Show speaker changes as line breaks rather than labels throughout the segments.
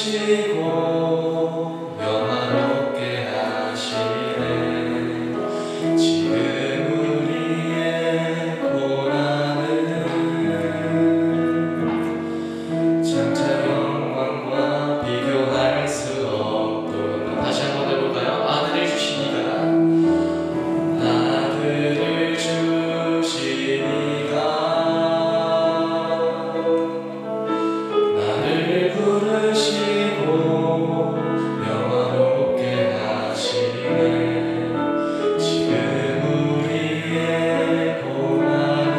부르시고 영화롭게 하시네. 지금 우리의 고난은 장차 영광과 비교할 수 없도록. 다시 한번 해볼까요? 아들을 주시니가, 아들을 주시니가 나를 부르시고 영화롭게 하시네. 지금 우리의 고난은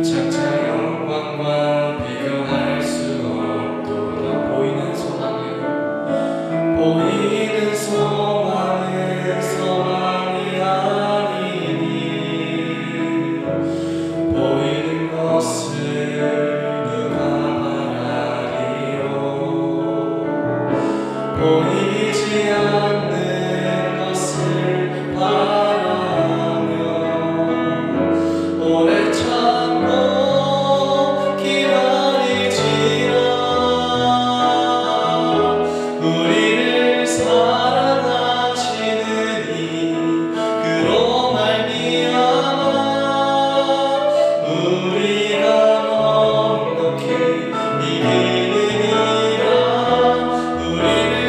장차 영광과 비교할 수 없도록. 보이는 소망은 소망이 아니니 보이는 것을 누가 말하리요. 보이지 않는 것을 바라며 오래 참고 기다리지라. 우리를 사랑하시느니 그로 말미암아 우리가 넉넉히 이기느니라. 우리를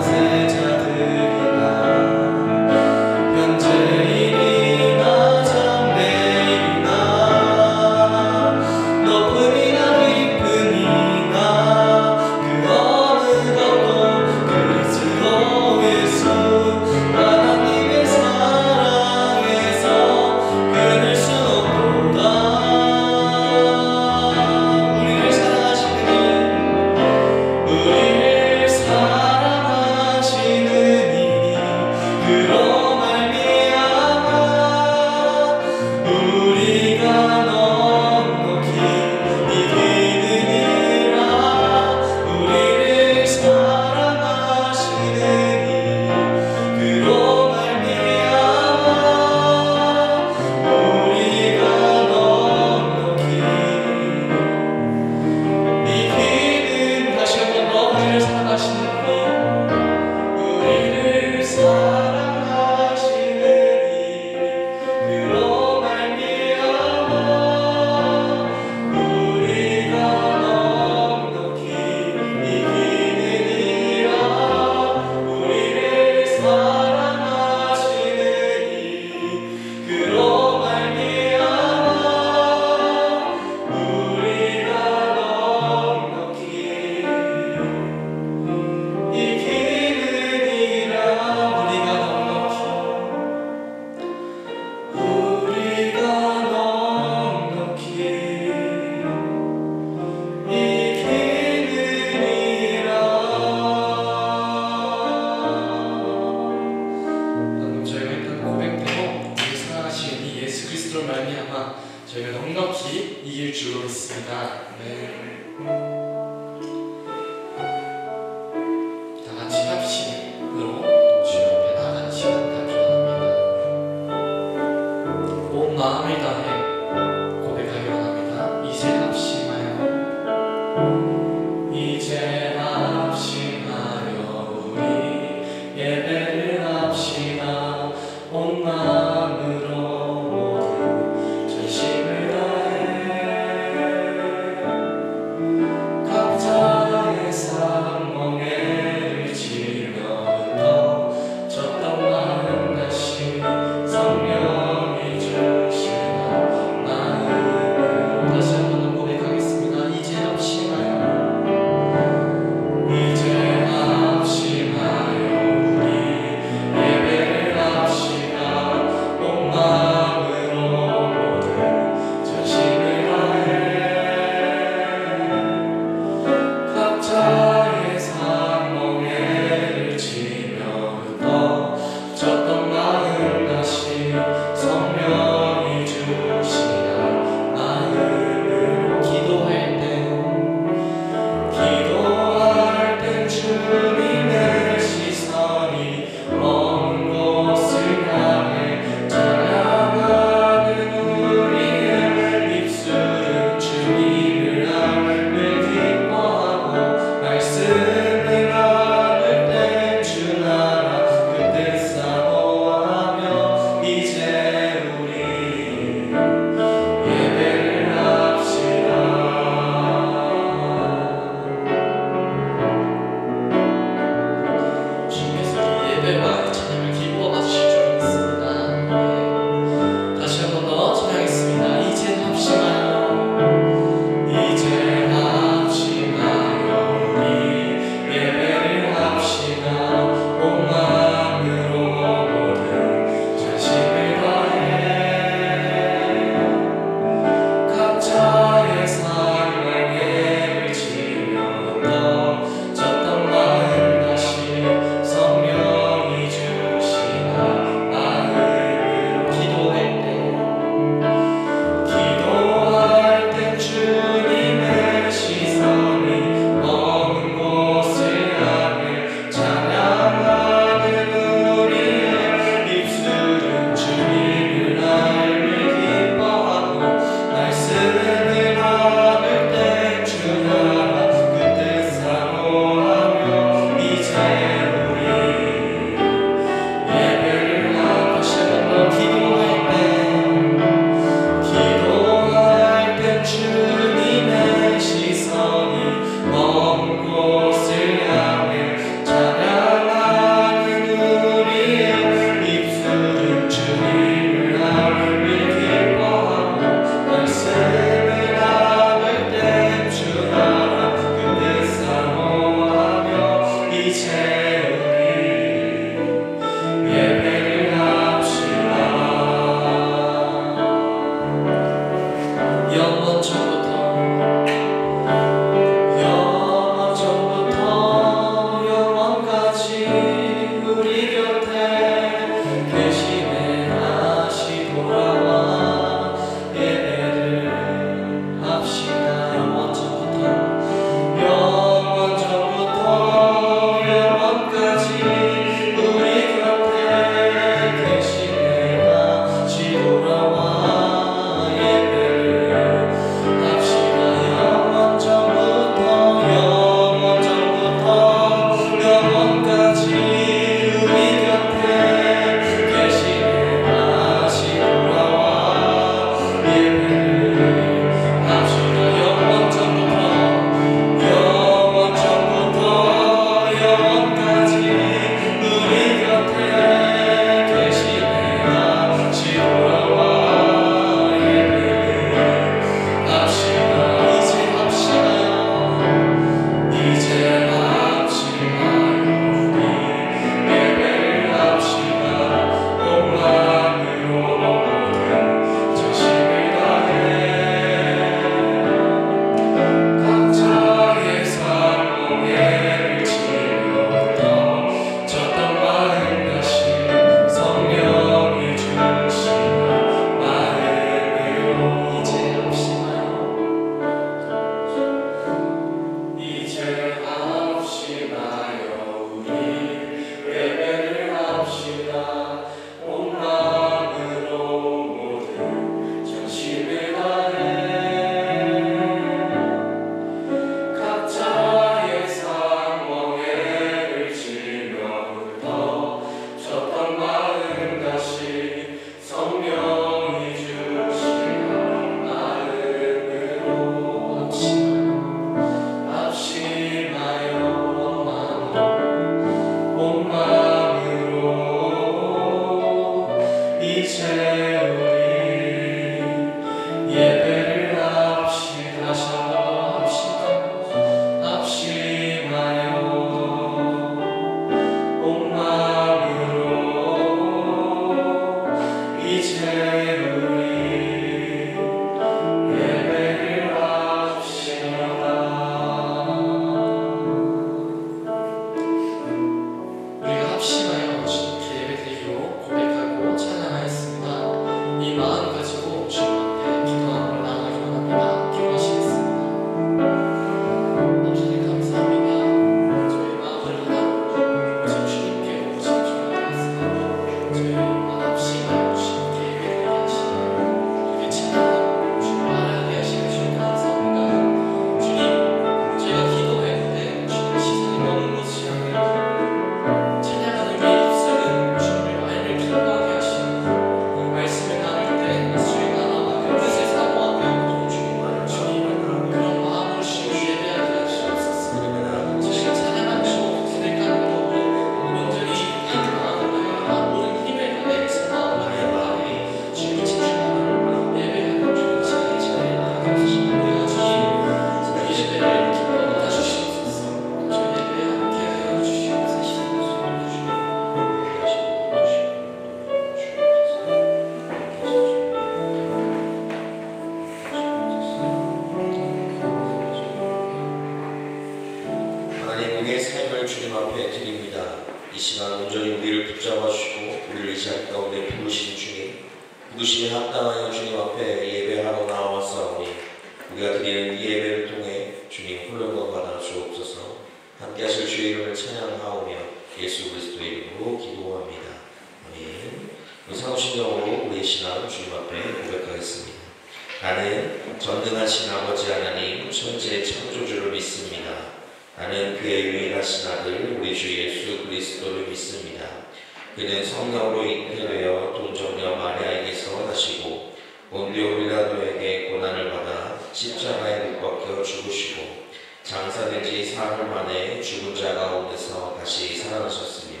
장사된 지 사흘 만에 죽은 자 가운데서 다시 살아나셨으며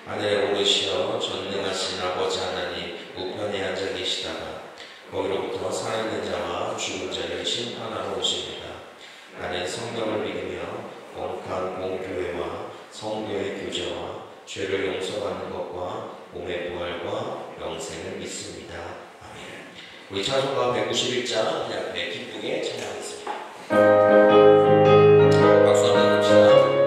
하늘에 오르시어 전능하신 아버지 하나님 우편에 앉아 계시다가 거기로부터 살아있는 자와 죽은 자를 심판하러 오십니다. 나는 성경을 믿으며 거룩한 공교회와 성도의 교제와 죄를 용서받는 것과 몸의 부활과 영생을 믿습니다. 아멘. 우리 찬송가 191장 그냥 앞에 기쁘게 찬양하겠습니다. 박수 한번 합시다.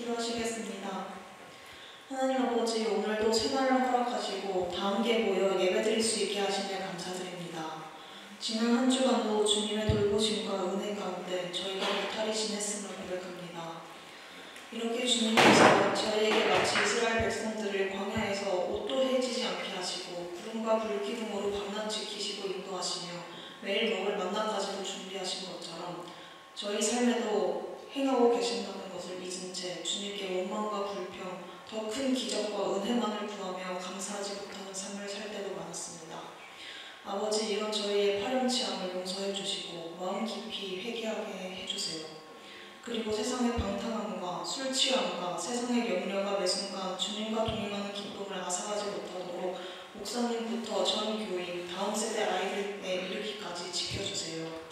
기도하시겠습니다. 하나님 아버지, 오늘도 새날을 허락하시고 다 함께 모여 예배드릴 수 있게 하시며 감사드립니다. 지난 한 주간도 주님의 돌보심과 은혜 가운데 저희가 무탈히 지냈음을 고백합니다. 이렇게 주님께서 저희에게 마치 이스라엘 백성들을 광야에서 옷도 해지지 않게 하시고 구름과 불기둥으로 밤낮 지키시고 인도하시며 매일 먹을 만나까지도 준비하신 것처럼 저희 삶에도 행하고 계신다는 것을 잊은 채 주님께 원망과 불평, 더 큰 기적과 은혜만을 구하며 감사하지 못하는 삶을 살 때도 많았습니다. 아버지, 이런 저희의 파렴치 함을 용서해 주시고 마음 깊이 회개하게 해주세요. 그리고 세상의 방탕함과 술 취함과 세상의 염려가 매 순간 주님과 동행하는 기쁨을 앗아가지 못하도록 목사님부터 전 교인, 다음 세대 아이들에 이르기까지 지켜주세요.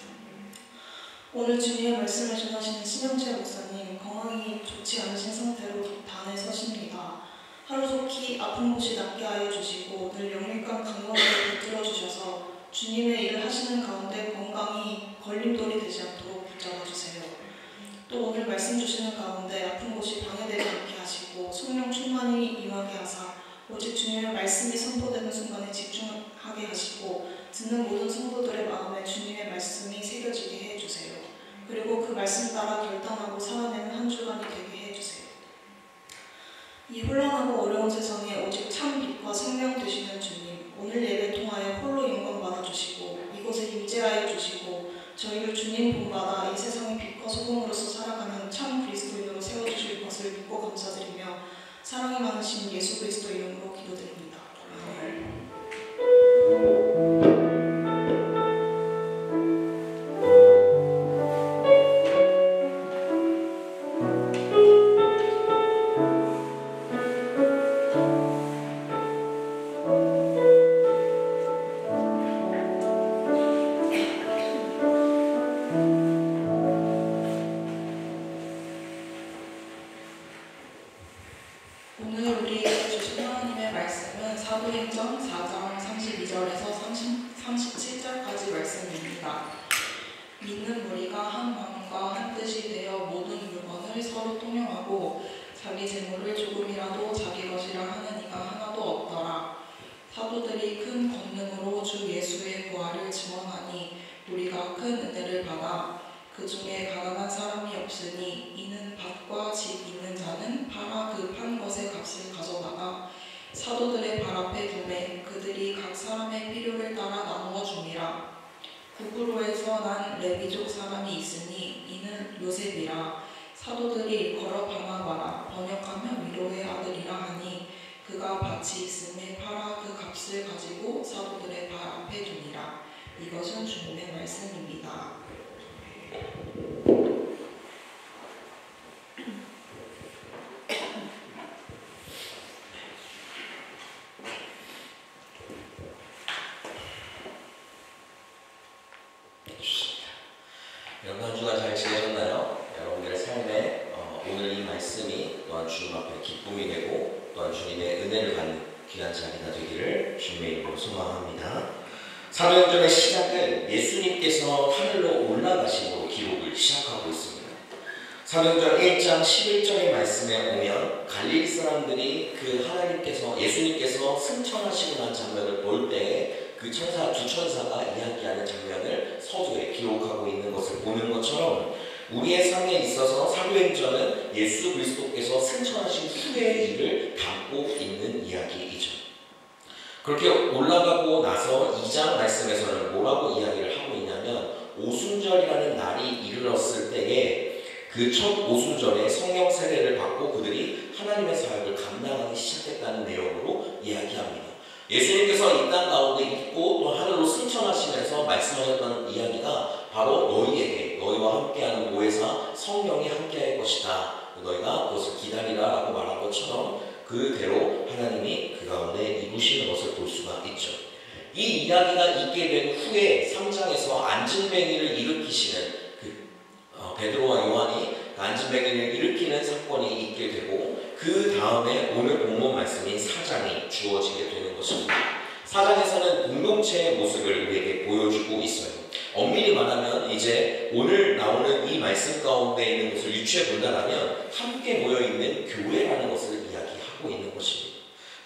오늘 주님의 말씀을 전하시는 신영재 목사님, 건강이 좋지 않으신 상태로 단에 서십니다. 하루속히 아픈 곳이 낫게 하여 주시고 늘 영육간 강건함을 붙들어 주셔서 주님의 일을 하시는 가운데 건강이 걸림돌이 되지 않도록 붙잡아 주세요. 또 오늘 말씀 주시는 가운데 아픈 곳이 방해되지 않게 하시고 성령 충만히 임하게 하사 오직 주님의 말씀이 선포되는 순간에 집중하게 하시고 듣는 모든 성도들의 마음에 주님의 말씀이 새겨지게 해주세요. 그리고 그 말씀 따라 결단하고 살아내는 한 주간이 되게 해주세요. 이 혼란하고 어려운 세상에 오직 참 빛과 생명 되시는 주님, 오늘 예배 통하여 홀로 영광 받아주시고 이곳에 임재하여 주시고 저희를 주님 본받아 이 세상의 빛과 소금으로서 살아가는 전능하신 예수 그리스도 이름으로 기도드립니다. 아멘.
오늘 우리에게 주신 하나님의 말씀은 사도행전 4장 32절에서 37절까지 말씀입니다. 믿는 무리가 한 마음과 한 뜻이 되어 모든 물건을 서로 통용하고 자기 재물을 조금이라도 자기 것이라 하는 이가 하나도 없더라. 사도들이 큰 권능으로 주 예수의 부활을 증언하니 우리가 큰 은혜를 받아 그 중에 가난한 사람이 없으니 이는 밭과 집 있는 자는 팔아 그 판 것의 값을 가져다가 사도들의 발 앞에 두매 그들이 각 사람의 필요를 따라 나누어 줌이라. 구브로에서 난 레위족 사람이 있으니 이는 요셉이라. 사도들이 일컬어 바나바라 번역하면 위로의 아들이라 하니 그가 밭이 있음에 팔아 그 값을 가지고 사도들의 발 앞에 두니라. 이것은 주님의 말씀입니다.
여러분 한 주간 잘 지내셨나요? 여러분들의 삶에 오늘 이 말씀이 또한 주님 앞에 기쁨이 되고 또한 주님의 은혜를 받는 귀한 자리가 되기를 주님의 이름으로 소망합니다. 사도행전의 시작은 예수님께서 하늘로 올라가심으로 기록을 시작하고 있습니다. 사도행전 1장 11절의 말씀에 오면 갈릴리 사람들이 그 하나님께서 예수님께서 승천하시고 난 장면을 볼 때에 그 두 천사가 이야기하는 장면을 서두에 기록하고 있는 것을 보는 것처럼 우리의 삶에 있어서 사도행전은 예수 그리스도께서 승천하신 후의 일을 담고 있는 이야기이죠. 그렇게 올라가고 나서 2장 말씀에서는 뭐라고 이야기를 하고 있냐면 오순절이라는 날이 이르렀을 때에 그 첫 오순절에 성령 세례를 받고 그들이 하나님의 사역을 감당하기 시작했다는 내용으로 이야기합니다. 예수님께서 이 땅 가운데 있고 또 하늘로 승천하시면서 말씀하셨던 이야기가 바로 너희와 함께하는 보혜사 성령이 함께할 것이다. 너희가 그것을 기다리라 라고 말한 것처럼 그대로 하나님이 그 가운데 이루시는 것을 볼 수가 있죠. 이 이야기가 있게 된 후에 3장에서 안진뱅이를 일으키시는 베드로와 요한이 안진뱅이를 일으키는 사건이 있게 되고 그 다음에 오늘 본문 말씀인 4장이 주어지게 되는 것입니다. 4장에서는 공동체의 모습을 우리에게 보여주고 있어요. 엄밀히 말하면 이제 오늘 나오는 이 말씀 가운데 있는 것을 유추해 본다면 함께 모여있는 교회라는 것을 이야기하고 있는 것입니다.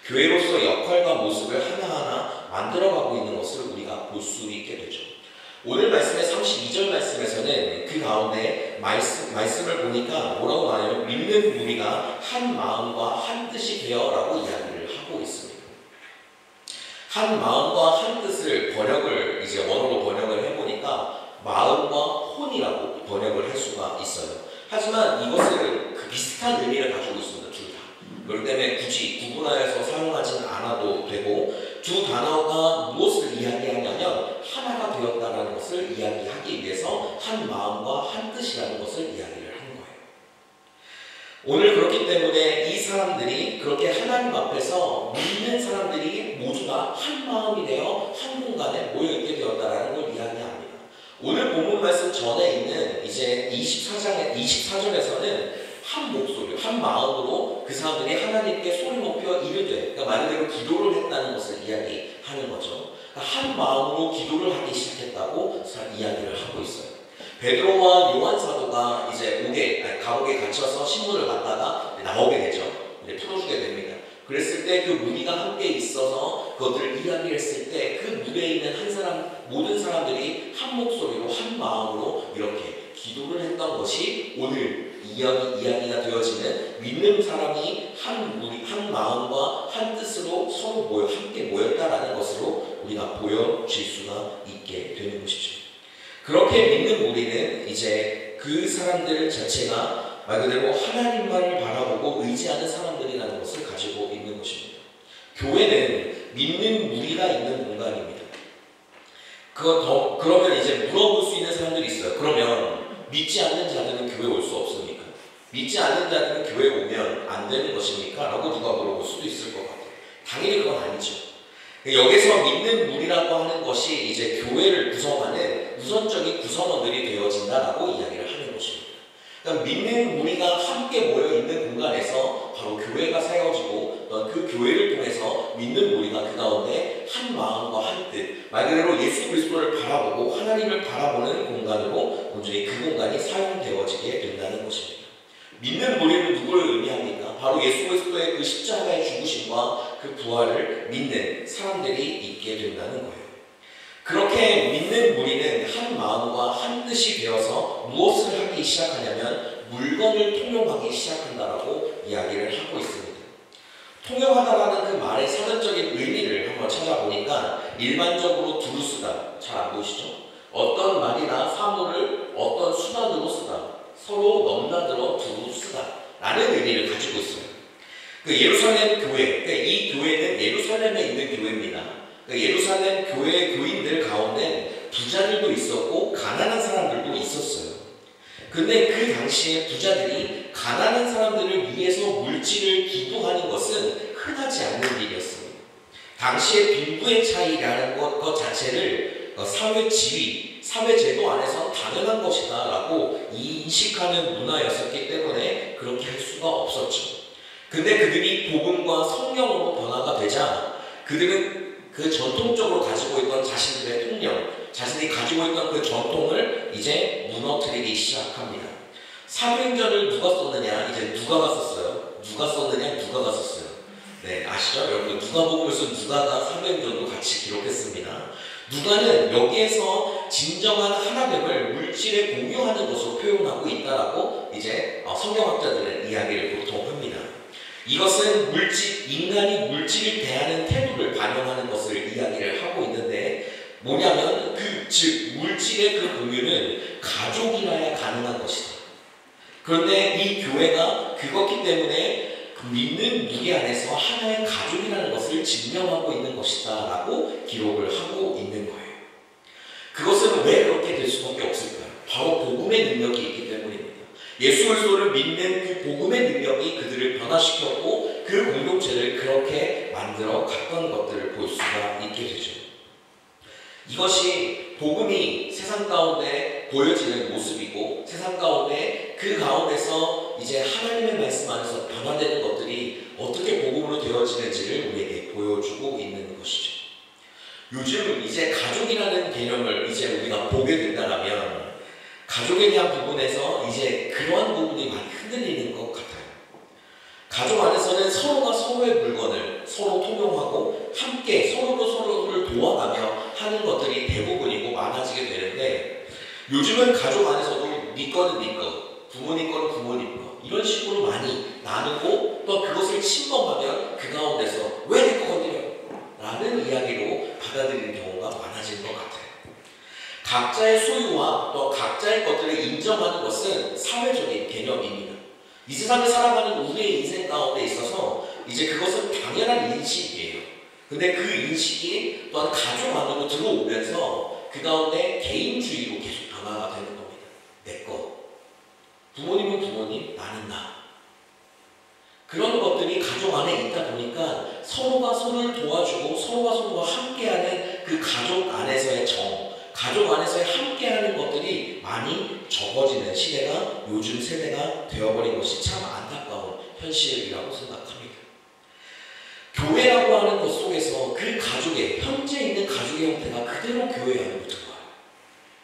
교회로서 역할과 모습을 하나하나 만들어가고 있는 것을 우리가 볼 수 있게 되죠. 오늘 말씀의 32절 말씀에서는 그 가운데 말씀을 보니까 뭐라고 하냐면 믿는 무리가 한 마음과 한 뜻이 되어 라고 이야기를 하고 있습니다. 한 마음과 한 뜻을 번역을 이제 원어로 번역을 해보니까 마음과 혼이라고 번역을 할 수가 있어요. 하지만 이것을 그 비슷한 의미를 가지고 있습니다. 둘 다. 그렇기 때문에 굳이 구분하여서 사용하지는 않아도 되고 두 단어가 무엇을 이야기하냐면 하나가 되었다는 것을 이야기하기 위해서 한 마음과 한 뜻이라는 것을 이야기를 한 거예요. 오늘 그렇기 때문에 이 사람들이 그렇게 하나님 앞에서 믿는 사람들이 모두가 한 마음이 되어 한 공간에 모여있게 되었다는 걸 이야기합니다. 오늘 본문 말씀 전에 있는 이제 24절에서는 한 목소리, 한 마음으로 그 사람들이 하나님께 소리 높여 이르되, 그러니까 말 그대로 기도를 했다는 것을 이야기하는 거죠. 그러니까 한 마음으로 기도를 하기 시작했다고 이야기를 하고 있어요. 베드로와 요한 사도가 이제 감옥에 갇혀서 신문을 받다가 나오게 되죠. 풀어주게 됩니다. 그랬을 때 그 무리가 함께 있어서 그것들을 이야기했을 때 그 무대에 있는 모든 사람들이 한 목소리로 한 마음으로 이렇게 기도를 했던 것이 오늘 이야기가 되어지는 믿는 사람이 한 마음과 한 뜻으로 서로 함께 모였다라는 것으로 우리가 보여질 수가 있게 되는 것이죠. 그렇게 믿는 우리는 이제 그 사람들 자체가 말 그대로 하나님만을 바라보고 의지하는 사람들이라는 것을 가지고 있는 교회는 믿는 무리가 있는 공간입니다. 그러면 이제 물어볼 수 있는 사람들이 있어요. 그러면 믿지 않는 자들은 교회 올 수 없습니까? 믿지 않는 자들은 교회 오면 안 되는 것입니까? 라고 누가 물어볼 수도 있을 것 같아요. 당연히 그건 아니죠. 여기서 믿는 무리라고 하는 것이 이제 교회를 구성하는 우선적인 구성원들이 되어진다라고 이야기를 하는 것입니다. 그러니까 믿는 무리가 함께 모여 있는 공간에서 바로 교회가 세워지고 그 교회를 통해서 믿는 무리가 그 가운데 한 마음과 한 뜻, 말 그대로 예수 그리스도를 바라보고 하나님을 바라보는 공간으로 온전히 그 공간이 사용되어지게 된다는 것입니다. 믿는 무리는 누구를 의미합니까? 바로 예수 그리스도의 그 십자가의 죽으심과 그 부활을 믿는 사람들이 있게 된다는 거예요. 그렇게 믿는 무리는 한 마음과 한 뜻이 되어서 무엇을 하기 시작하냐면 물건을 통용하기 시작한다라고 이야기를 하고 있습니다. 통용하다라는 그 말의 사전적인 의미를 한번 찾아보니까 일반적으로 두루 쓰다, 잘 안 보이시죠? 어떤 말이나 사물을 어떤 수단으로 쓰다, 서로 넘나들어 두루 쓰다 라는 의미를 가지고 있어요. 그 예루살렘 교회, 그러니까 이 교회는 예루살렘에 있는 교회입니다. 그러니까 예루살렘 교회 교인들 가운데 부자들도 있었고 가난한 사람들도 있었어요. 근데 그 당시에 부자들이 가난한 사람들을 위해서 물질을 기부하는 것은 흔하지 않는 일이었습니다. 당시에 빈부의 차이라는 것 자체를 사회 지위, 사회 제도 안에서 당연한 것이다 라고 인식하는 문화였었기 때문에 그렇게 할 수가 없었죠. 근데 그들이 복음과 성령으로 변화가 되자 그들은 그 전통적으로 가지고 있던 자신들의 통념, 자신이 가지고 있던 그 전통을 이제 무너뜨리기 시작합니다. 사도행전을 누가 썼느냐? 이제 누가가 썼어요. 누가 썼느냐? 누가가 썼어요. 네, 아시죠? 여러분, 누가복음에서 누가가 사도행전도 같이 기록했습니다. 누가는 여기에서 진정한 하나됨을 물질에 공유하는 것으로 표현하고 있다라고 이제 성경학자들은 이야기를 보통 합니다. 이것은 인간이 물질을 대하는 태도를 반영하는 것을 이야기를 하고 있는데 뭐냐면 즉 물질의 그 공유는 가족이라야 가능한 것이다. 그런데 이 교회가 그렇기 때문에 믿는 무리 안에서 하나의 가족이라는 것을 증명하고 있는 것이다 라고 기록을 하고 있는 거예요. 그것은 왜 그렇게 될 수밖에 없을까요? 바로 복음의 능력이 있기 때문입니다. 예수 그리스도를 믿는 그 복음의 능력이 그들을 변화시켰고 그 공동체를 그렇게 만들어 갔던 것들을 볼 수가 있게 되죠. 이것이 복음이 세상 가운데 보여지는 모습이고 세상 가운데 그 가운데서 이제 하나님의 말씀 안에서 변화되는 것들이 어떻게 복음으로 되어지는지를 우리에게 보여주고 있는 것이죠. 요즘 이제 가족이라는 개념을 이제 우리가 보게 된다면 가족에 대한 부분에서 이제 그러한 부분이 많이 흔들리는 것 같아요. 가족 안에서는 서로가 서로의 물건을 서로 통용하고 함께 서로를 도와가며 하는 것들이 대부분이고 많아지게 되는데 요즘은 가족 안에서도 네 거는 네 거, 부모님 거는 부모님 거 이런 식으로 많이 나누고 또 그것을 침범하면 그 가운데서 왜 내 거 건드려? 라는 이야기로 받아들이는 경우가 많아진 것 같아요. 각자의 소유와 또 각자의 것들을 인정하는 것은 사회적인 개념입니다. 이 세상에 살아가는 우리의 인생 가운데 있어서 이제 그것은 당연한 인식이에요. 근데 그 인식이 또한 가족 안으로 들어오면서 그 가운데 개인주의로 계속 변화가 되는 겁니다. 내 것. 부모님은 부모님, 나는 나. 그런 것들이 가족 안에 있다 보니까 서로가 서로를 도와주고 서로가 함께하는 그 가족 안에서의 가족 안에서의 함께하는 것들이 많이 적어지는 시대가 요즘 세대가 되어버린 것이 참 안타까운 현실이라고 생각합니다. 교회라고 하는 것 속에서 그 가족의 현재 있는 가족의 형태가 그대로 교회 안으로 들어와요.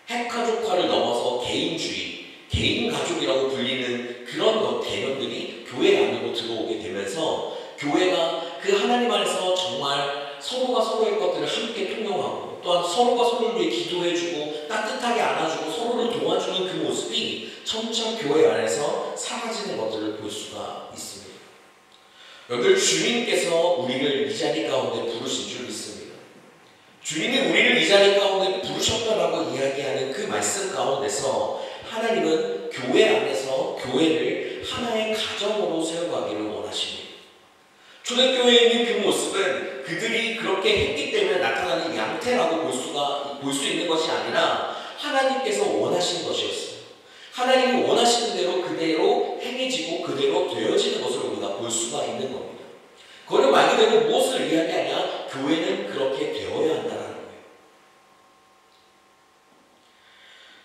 핵가족화를 넘어서 개인주의, 개인 가족이라고 불리는 그런 개념들이 교회 안으로 들어오게 되면서 교회가 그 하나님 안에서 정말 서로가 서로의 것들을 함께 통용하고 또한 서로가 서로를 위해 기도해주고 따뜻하게 안아주고 서로를 도와주는 그 모습이 점차 교회 안에서 사라지는 것들을 볼 수가 있습니다. 여러분들 주님께서 우리를 이 자리 가운데 부르신 줄 믿습니다. 주님이 우리를 이 자리 가운데 부르셨다라고 이야기하는 그 말씀 가운데서 하나님은 교회 안에서 교회를 하나의 가정으로 세워가기를 원하십니다.
초대교회에 있는 그 모습은 그들이 그렇게 했기 때문에 나타나는 양태라고 볼 수 있는 것이 아니라 하나님께서 원하시는 것이었어요. 하나님이 원하시는 대로 그대로 행해지고 그대로 되어지는 것을 우리가 볼 수가 있는 겁니다. 그거는 말 그대로 무엇을 이야기하냐? 교회는 그렇게 되어야 한다는 거예요.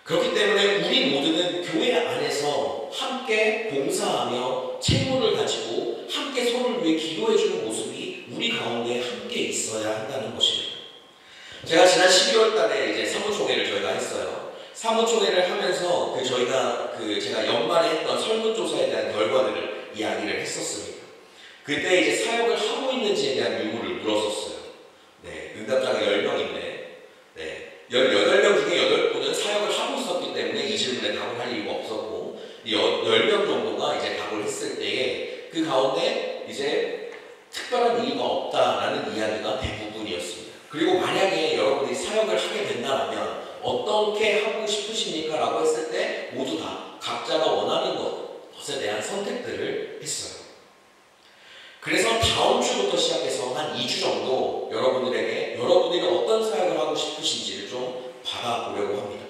그렇기 때문에 우리 모두는 교회 안에서 함께 봉사하며 채무를 가지고 함께 서로를 위해 기도해주는 모습이 우리 가운데 함께 있어야 한다는 것입니다. 제가 지난 12월 달에 이제 사무총회를 저희가 했어요. 사무총회를 하면서 제가 연말에 했던 설문조사에 대한 결과들을 이야기를 했었습니다. 그때 이제 사역을 하고 있는지에 대한 의무를 물었었어요. 네, 응답자가 10명인데, 18명 중에 8분은 사역을 하고 있었기 때문에 이 질문에 답을 할 이유가 없었고, 10명 정도가 이제 답을 했을 때에 그 가운데 이제 특별한 이유가 없다라는 이야기가 대부분이었습니다. 그리고 만약에 여러분이 사역을 하게 된다면 어떻게 하고 싶으십니까? 라고 했을 때 모두 다 각자가 원하는 것에 대한 선택들을 했어요. 그래서 다음 주부터 시작해서 한 2주 정도 여러분들이 어떤 사역을 하고 싶으신지를 좀 받아보려고 합니다.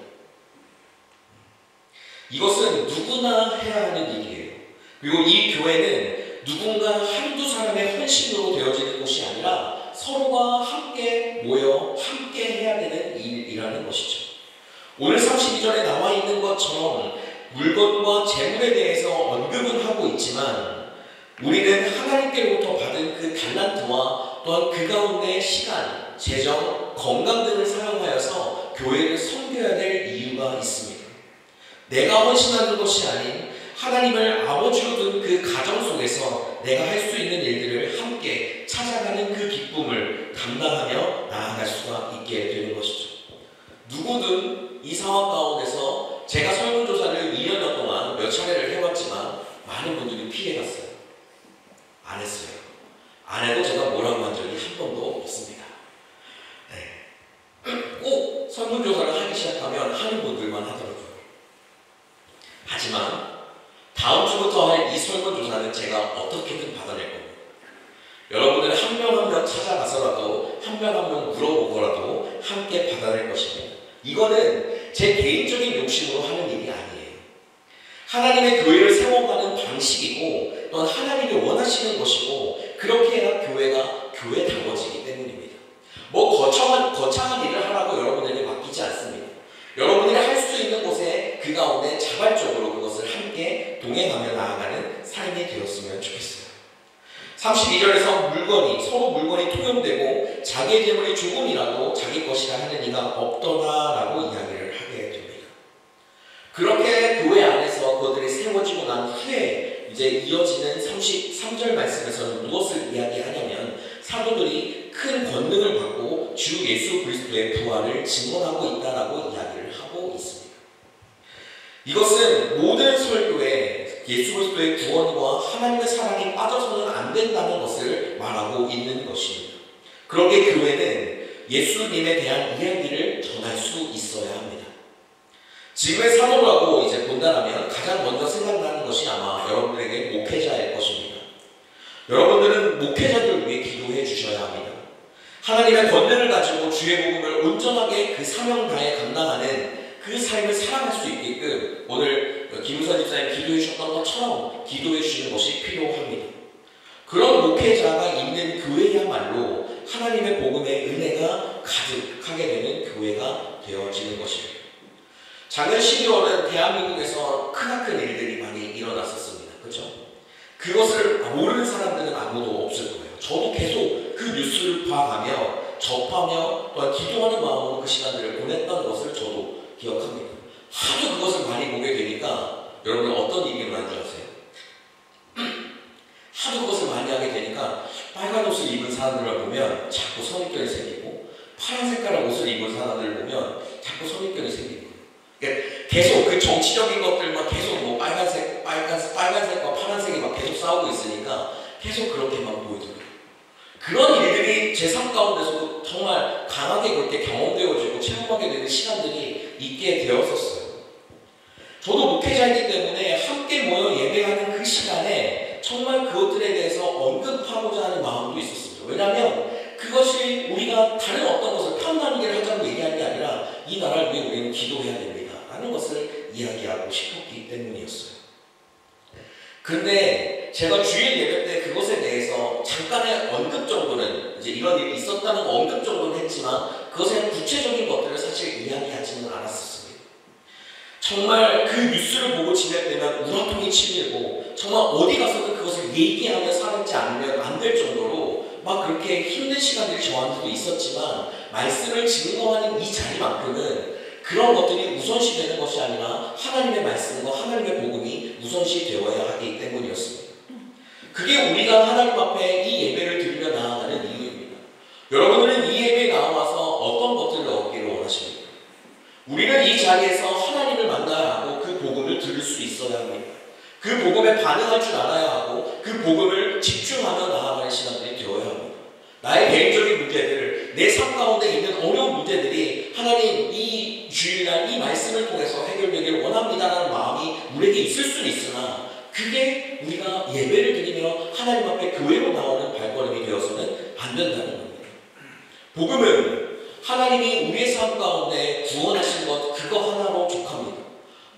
이것은 누구나 해야 하는 일이에요. 그리고 이 교회는 누군가 한두 사람의 헌신으로 되어지는 곳이 아니라 서로가 함께 모여 함께 해야 되는 일이라는 것이죠. 오늘 32절에 나와 있는 것처럼 물건과 재물에 대해서 언급은 하고 있지만 우리는 하나님께로부터 받은 그 달란트와 또한 그 가운데 시간, 재정, 건강 등을 사용하여서 교회를 섬겨야 될 이유가 있습니다. 내가 헌신하는 것이 아닌 하나님을 아버지로 둔 그 가정 속에서 내가 할 수 있는 일들을 함께 찾아가는 그 기쁨을 감당하며 나아갈 수가 있게 되는 것이죠. 누구든 이 상황 가운데서 제가 설문조사를 2년여 동안 몇 차례를 해봤지만 많은 분들이 피해갔어요. 안 했어요. 안 해도 제가 뭐라고 한 적이 한 번도 없습니다. 꼭 설문조사를 하기 시작하면 하는 분들만 하더라고요. 하지만 다음 주부터 할 이 설문조사는 제가 어떻게든 받아낼 겁니다. 여러분들은 한 명 한 명 찾아가서라도 한 명 한 명 물어보고라도 함께 받아낼 것입니다. 이거는 제 개인적인 욕심으로 하는 일이 아니에요. 하나님의 교회를 세워가는 방식이고 또한 하나님이 원하시는 것이고 그렇게 해야 교회가 교회다워지기 때문입니다. 거창한 일을 하라고 여러분에게 맡기지 않습니다. 여러분들이 할 수 있는 곳에 그 가운데 자발적으로 그것을 함께 동행하며 나아가는 삶이 되었으면 좋겠어요. 32절에서 서로 물건이 통용되고 자기의 재물이 조금이라도 자기 것이라 하는 이가 없더라라고 이야기를 하게 됩니다. 그렇게 교회 안에서 그것들이 세워지고 난 후에 이제 이어지는 33절 말씀에서는 무엇을 이야기하냐면 사도들이 큰 권능을 받고 주 예수 그리스도의 부활을 증언하고 있다라고 이야기를 하고 있습니다. 이것은 모든 설교에 예수 그리스도의 구원과 하나님의 사랑이 빠져서는 안 된다는 것을 말하고 있는 것입니다. 그러기에 교회는 예수님에 대한 이야기를 전할 수 있어야 합니다. 지금의 사도라고 이제 본다면 가장 먼저 생각나는 것이 아마 여러분들에게 목회자일 것입니다. 여러분들은 목회자들을 위해 기도해 주셔야 합니다. 하나님의 권능을 가지고 주의 복음을 온전하게 그 사명 다해 감당하는 그 삶을 살아갈 수 있게끔 오늘 김우선 집사님 기도해 주셨던 것처럼 기도해 주시는 것이 필요합니다. 그런 목회자가 있는 교회야말로 하나님의 복음의 은혜가 가득하게 되는 교회가 되어지는 것입니다. 작년 12월은 대한민국에서 크나큰 일들이 많이 일어났었습니다. 그렇죠? 그것을 모르는 사람들은 아무도 없을 거예요. 저도 계속 그 뉴스를 봐가며 접하며 또한 기도하는 마음으로 그 시간들을 보냈던 것을 저도 기억합니다. 하도 그것을 많이 보게 되니까 여러분 어떤 일이 일어난 줄 아세요? 하도 그것을 많이 하게 되니까 빨간 옷을 입은 사람들을 보면 자꾸 선입견이 생기고 파란 색깔의 옷을 입은 사람들을 보면 자꾸 선입견이 생기고 그러니까 계속 그 정치적인 것들만 계속 뭐 빨간색과 파란색이 막 계속 싸우고 있으니까 계속 그렇게만 보이더라고요. 그런 일들이 제 삶 가운데서도 정말 강하게 그렇게 경험되어지고 체험하게 되는 시간들이 있게 되었었어요. 저도 목회자이기 때문에 함께 모여 예배하는 그 시간에 정말 그것들에 대해서 언급하고 하고자 하는 마음도 있었습니다. 왜냐하면 그것이 우리가 다른 어떤 것을 탐나는 일을 하자고 얘기하는 게 아니라 이 나라를 위해 우리는 기도해야 됩니다 라는 것을 이야기하고 싶었기 때문이었어요. 근데 제가 주일 예배 때 그것에 대해서 잠깐의 언급 정도는, 이제 이런 일이 있었다는 언급 정도는 했지만 그것에 대한 구체적인 것들을 사실 이야기하지는 않았었습니다. 정말 그 뉴스를 보고 지낼 때면 우라통이 치밀고 정말 어디 가서든 그것을 얘기하며 살지 않으면 안 될 정도로 막 그렇게 힘든 시간들이 저한테도 있었지만, 말씀을 증거하는 이 자리만큼은 그런 것들이 우선시 되는 것이 아니라 하나님의 말씀과 하나님의 복음이 우선시 되어야 하기 때문이었습니다. 그게 우리가 하나님 앞에 이 예배를 드리며 나아가는 이유입니다. 여러분들은 이 예배에 나와서 어떤 것들을 얻기를 원하십니까? 우리는 이 자리에서 하나님을 만나야 하고 그 복음을 들을 수 있어야 합니다. 그 복음에 반응할 줄 알아야 하고 그 복음을 집중하며 나아가는 시간들이 되어야 합니다. 나의 개인적인 문제들, 내 삶 가운데 있는 어려운 문제들이 하나님 이 주일날 이 말씀을 통해서 해결되기를 원합니다라는 마음이 우리에게 있을 수는 있으나, 그게 우리가 예배를 드리며 하나님 앞에 교회로 나오는 발걸음이 되어서는 안 된다는 겁니다. 복음은 하나님이 우리의 삶 가운데 구원하신 것 그거 하나로 족합니다.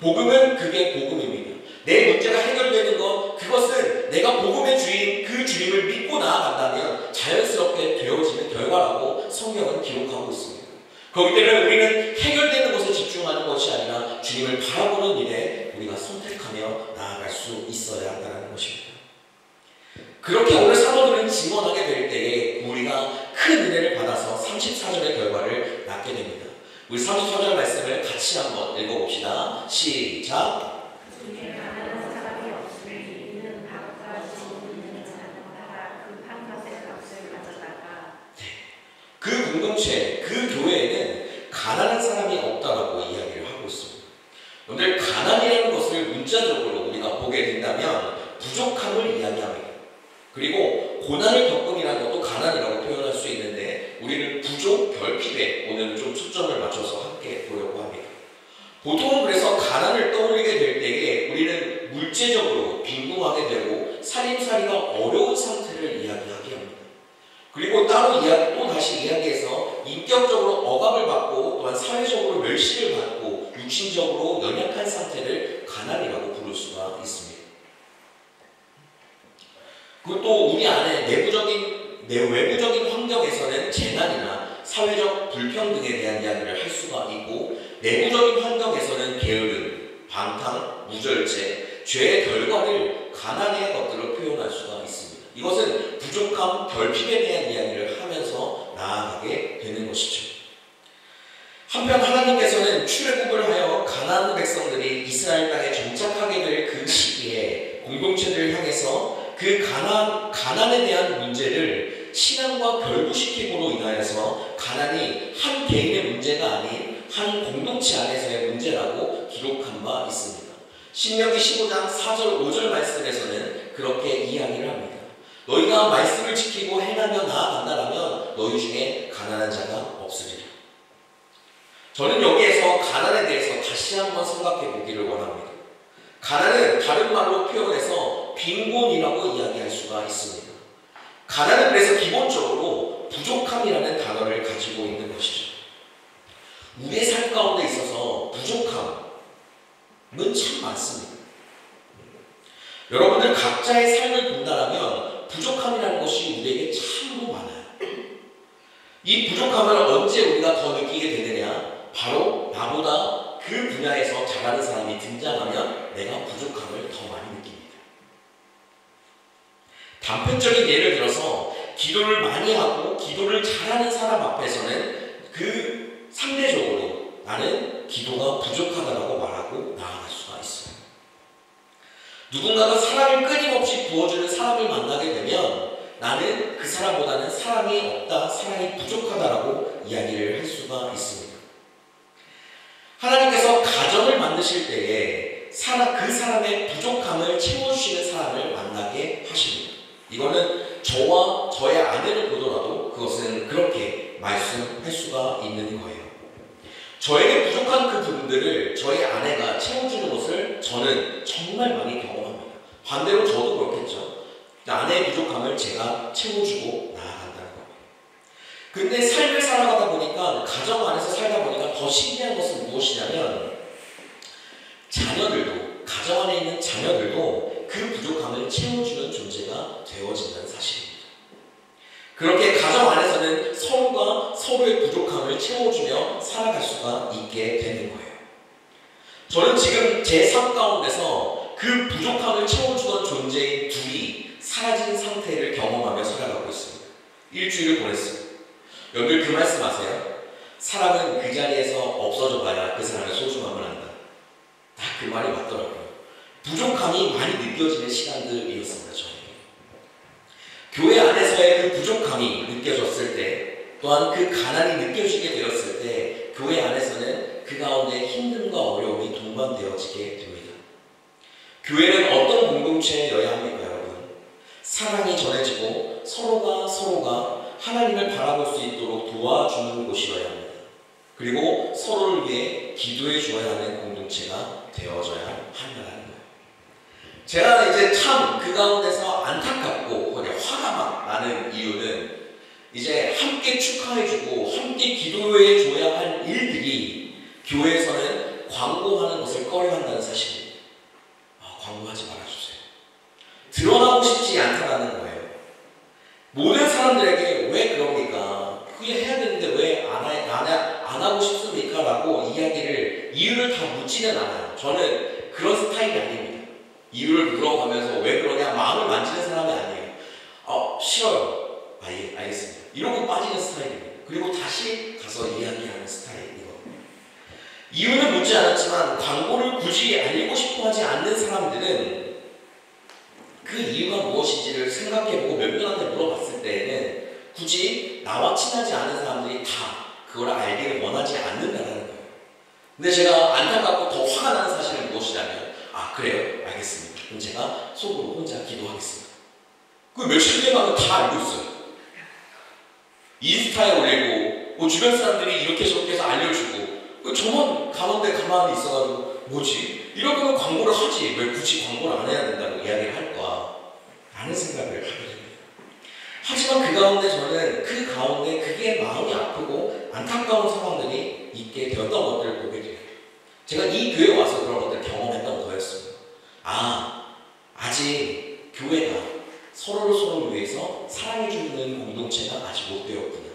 복음은 그게 복음입니다. 내 문제가 해결되는 것, 그것은 내가 복음의 주인, 그 주님을 믿고 나아간다면 자연스럽게 되어지는 결과라고 성경은 기록하고 있습니다. 거기 때문에 우리는 해결되는 것에 집중하는 것이 아니라 주님을 바라보는 일에 우리가 선택하며 나아갈 수 있어야 한다는 것입니다. 그렇게 오늘 사도들은 증언하게 될 때에 우리가 큰 은혜를 받아서 34절의 결과를 낳게 됩니다. 우리 34절 말씀을 같이 한번 읽어봅시다. 시작! 그 공동체, 그 교회에는 가난한 사람이 없다라고 이야기를 하고 있습니다. 오늘 가난이라는 것을 문자적으로 우리가 보게 된다면 부족함을 이야기합니다. 그리고 고난을 겪음이라는 것도 가난이라고 표현할 수 있는데, 우리는 부족, 결핍에 오늘 좀 초점을 맞춰서 함께 보려고 합니다. 보통은 그래서 가난을 떠올리게 될 때에 우리는 물질적으로 빈궁하게 되고 살림살이가 어려운 상태를 이야기하게 합니다. 그리고 따로 또 다시 이야기해서 인격적으로 억압을 받고 또한 사회적으로 멸시를 받고 육신적으로 연약한 상태를 가난이라고 부를 수가 있습니다. 그것도 우리 안에 외부적인 환경에서는 재난이나 사회적 불평등에 대한 이야기를 할 수가 있고, 내부적인 환경에서는 게으름, 방탕, 무절제, 죄의 결과를 가난의 것들로 표현할 수가 있습니다. 이것은 부족함, 결핍에 대한 이야기를 하면서 나아가게 되는 것이죠. 한편 하나님께서는 출애굽을 하여 가나안 백성들이 이스라엘 땅에 정착하게 될 그 시기에 공동체들을 향해서 그 가난에 대한 문제를 신앙과 결부시킴으로 인하여서 가난이 한 개인의 문제가 아닌 한 공동체 안에서의 문제라고 기록한 바 있습니다. 신명기 15장 4절 5절 말씀에서는 그렇게 이야기를 합니다. 너희가 말씀을 지키고 행하며 나아간다라면 너희 중에 가난한 자가 없으리라. 저는 여기에서 가난에 대해서 다시 한번 생각해 보기를 원합니다. 가난은 다른 말로 표현해서 빈곤이라고 이야기할 수가 있습니다. 가난은 그래서 기본적으로 부족함이라는 단어를 가지고 있는 것이죠. 우리의 삶 가운데 있어서 부족함은 참 많습니다. 여러분들 각자의 삶을 본다면 부족함이라는 것이 우리에게 참으로 많아요. 이 부족함을 언제 우리가 더 느끼게 되느냐? 바로 나보다 그 분야에서 잘하는 사람이 등장하면 내가 부족함을 더 많이 느낍니다. 단편적인 예를 들어서 기도를 많이 하고 기도를 잘하는 사람 앞에서는 그 상대적으로 나는 기도가 부족하다고 말하고 나아갈 수가 있어요. 누군가가 사랑을 끊임없이 부어주는 사람을 만나게 되면 나는 그 사람보다는 사랑이 없다, 사랑이 부족하다라고 이야기를 할 수가 있습니다. 하나님께서 가정을 만드실 때에 그 사람의 부족함을 채워주시는 사람을 만나게 하십니다. 이거는 저와 저의 아내를 보더라도 그것은 그렇게 말씀할 수가 있는 거예요. 저에게 부족한 그 부분들을 저희 아내가 채워주는 것을 저는 정말 많이 경험합니다. 반대로 저도 그렇겠죠. 아내가 아내의 부족함을 제가 채워주고 나아간다는 겁니다. 근데 삶을 살아가다 보니까, 가정 안에서 살다 보니까 더 신기한 것은 무엇이냐면, 자녀들도, 가정 안에 있는 자녀들도 그 부족함을 채워주는 존재가 되어진다는 사실입니다. 그렇게 가정 안에서는 서로가 서로의 부족함을 채워주며 살아갈 수가 있게 되는 거예요. 저는 지금 제 삶 가운데서 그 부족함을 채워주던 존재인 둘이 사라진 상태를 경험하며 살아가고 있습니다. 일주일을 보냈어요. 여러분들 그 말씀 아세요? 사람은 그 자리에서 없어져 봐야 그 사람의 소중함을 안다. 딱 그 말이 맞더라고요. 부족함이 많이 느껴지는 시간들이었습니다. 저에게. 교회 안에서의 그 부족함이 느껴졌을 때, 또한 그 가난이 느껴지게 되었을 때, 교회 안에서는 그 가운데 힘듦과 어려움이 동반되어지게 됩니다. 교회는 어떤 공동체여야 합니까, 여러분? 사랑이 전해지고 서로가 하나님을 바라볼 수 있도록 도와주는 곳이어야 합니다. 그리고 서로를 위해 기도해 주어야 하는 공동체가 되어져야 한다는 거예요. 제가 이제 참 그 가운데서 안타깝고 화가 막 나는 이유는, 이제 함께 축하해주고 함께 기도해 줘야 할 일들이 교회에서는 광고하는 것을 꺼려한다는 사실입니다. 광고하지 말아주세요. 드러나고 싶지 않다라는 거예요. 모든 사람들에게 왜 그럽니까? 그게 해야 되는데 왜 안 하고 싶습니까? 라고 이유를 다 묻지는 않아요. 저는 그런 스타일이 아닙니다. 이유를 물어가면서 왜 그러냐, 마음을 만지는 사람이 아니에요. 싫어요. 예, 알겠습니다. 이러고 빠지는 스타일입니다. 그리고 다시 가서 이야기하는 스타일이거든요. 이유는 묻지 않았지만 광고를 굳이 알리고 싶어 하지 않는 사람들은 그 이유가 무엇인지를 생각해보고 몇 명한테 물어봤을 때에는 굳이 나와 친하지 않은 사람들이 다 그걸 알기를 원하지 않는다는 거예요. 근데 제가 안타깝고 더 화가 나는 사실은 무엇이냐면, 그래요? 알겠습니다. 그럼 제가 속으로 혼자 기도하겠습니다. 그 며칠 뒤에 가면 다 알고 있어요. 인스타에 올리고 주변 사람들이 이렇게 저렇게 해서 알려주고, 저만 가만히 있어가지고 뭐지? 이럴 거면 광고를 하지 왜 굳이 광고를 안 해야 된다고 이야기를 할까? 라는 생각을 하게 됩니다. 하지만 그 가운데 그게 마음이 아프고 안타까운 상황들이 있게 되었던 것들을 보게 돼요. 제가 이 교회에 와서 그런 것들을 경험했던 거였습니다. 아직 교회가 서로를 위해서 사랑해주는 공동체가 아직 못 되었구나.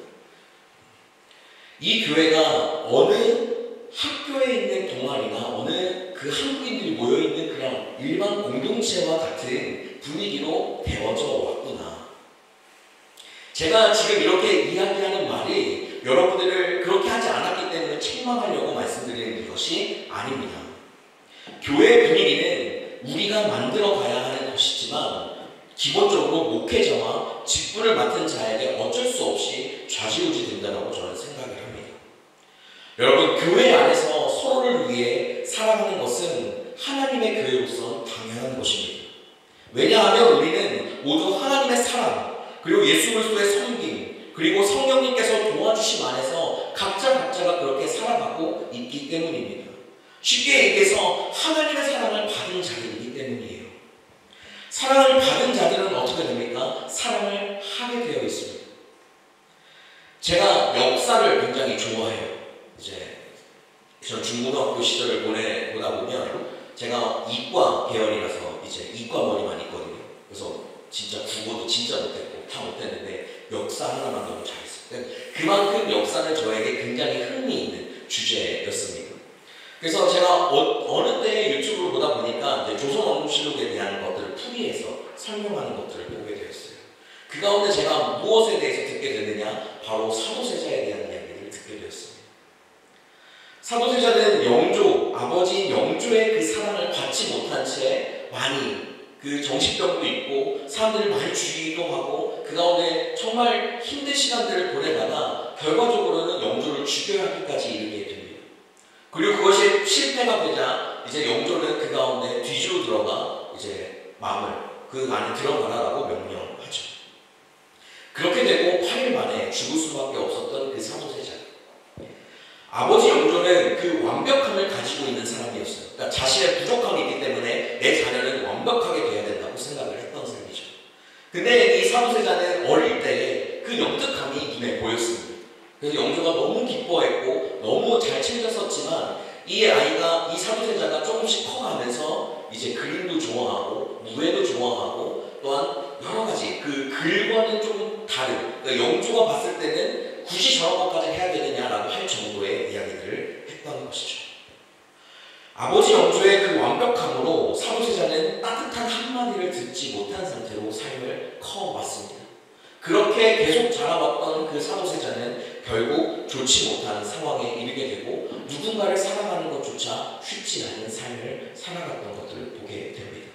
이 교회가 어느 학교에 있는 동아리나 어느 그 한국인들이 모여있는 그냥 일반 공동체와 같은 분위기로 되어져 왔구나. 제가 지금 이렇게 이야기하는 말이 여러분들을 그렇게 하지 않았기 때문에 책망하려고 말씀드리는 것이 아닙니다. 교회의 분위기는 우리가 만들어 가야 하는 것이지만 기본적으로 목회자와 직분을 맡은 자에게 어쩔 수 없이 좌지우지 된다고 저는 생각을 합니다. 여러분, 교회 안에서 서로를 위해 살아가는 것은 하나님의 교회로서 당연한 것입니다. 왜냐하면 우리는 모두 하나님의 사랑, 그리고 예수 그리스도의 섬김, 그리고 성령님께서 도와주심 안에서 각자가 그렇게 살아가고 있기 때문입니다. 쉽게 얘기해서 하나님의 사랑을 받은 자들이기 때문이에요. 사랑을 받은 자들은 어떻게 됩니까? 사랑을 하게 되어 있습니다. 제가 역사를 굉장히 좋아해요. 저 중고등학교 시절을 보내보다 보면 제가 이과 계열이라서 이과머리만 있거든요. 그래서 진짜 국어도 진짜 못했고 다 못했는데 역사 하나만 너무 잘했어요. 그만큼 역사는 저에게 굉장히 흥미있는 주제였습니다. 그래서 제가 어느 때 유튜브를 보다 보니까 조선왕조실록에 대한 것들을 풀이해서 설명하는 것들을 보게 되었어요. 그 가운데 제가 무엇에 대해서 듣게 됐느냐? 바로 사도세자에 대한 이야기를 듣게 되었습니다. 사도세자는 아버지인 영조의 그 사랑을 받지 못한 채 많이 그 정신병도 있고 사람들을 많이 죽이기도 하고 그 가운데 정말 힘든 시간들을 보내다가 결과적으로는 영조를 죽여야 하기까지 이르게 됩니다. 그리고 그것이 실패가 되자 영조는 그 가운데 뒤지로 들어가 마음을 그 안에 들어가라라고 명령하죠. 그렇게 되고 8일 만에 죽을 수밖에 없었던 그 사도세자. 아버지 영조는 그 완벽함을 가지고 있는 사람이었어요. 그러니까 자신의 부족함이 있기 때문에 내 자녀는 완벽하게 되어야 된다고 생각을 했던 셈이죠. 근데 이 사도세자는 어릴 때 그 영특함이 눈에 보였습니다. 그래서 영조가 너무 기뻐했고 너무 잘 챙겼었지만 이 아이가, 이 사도세자가 조금씩 커가면서 이제 그림도 좋아하고 무예도 좋아하고 또한 여러 가지 그 글과는 좀 다른, 그러니까 영조가 봤을 때는 굳이 저런 것까지 해야 되느냐라고 할 정도의 이야기들을 했던 것이죠. 아버지 영조의 그 완벽함으로 사도세자는 따뜻한 한마디를 듣지 못한 상태로 삶을 커왔습니다. 그렇게 계속 자라왔던 그 사도세자는 결국 좋지 못한 상황에 이르게 되고 누군가를 사랑하는 것조차 쉽지 않은 삶을 살아갔던 것들을 보게 됩니다.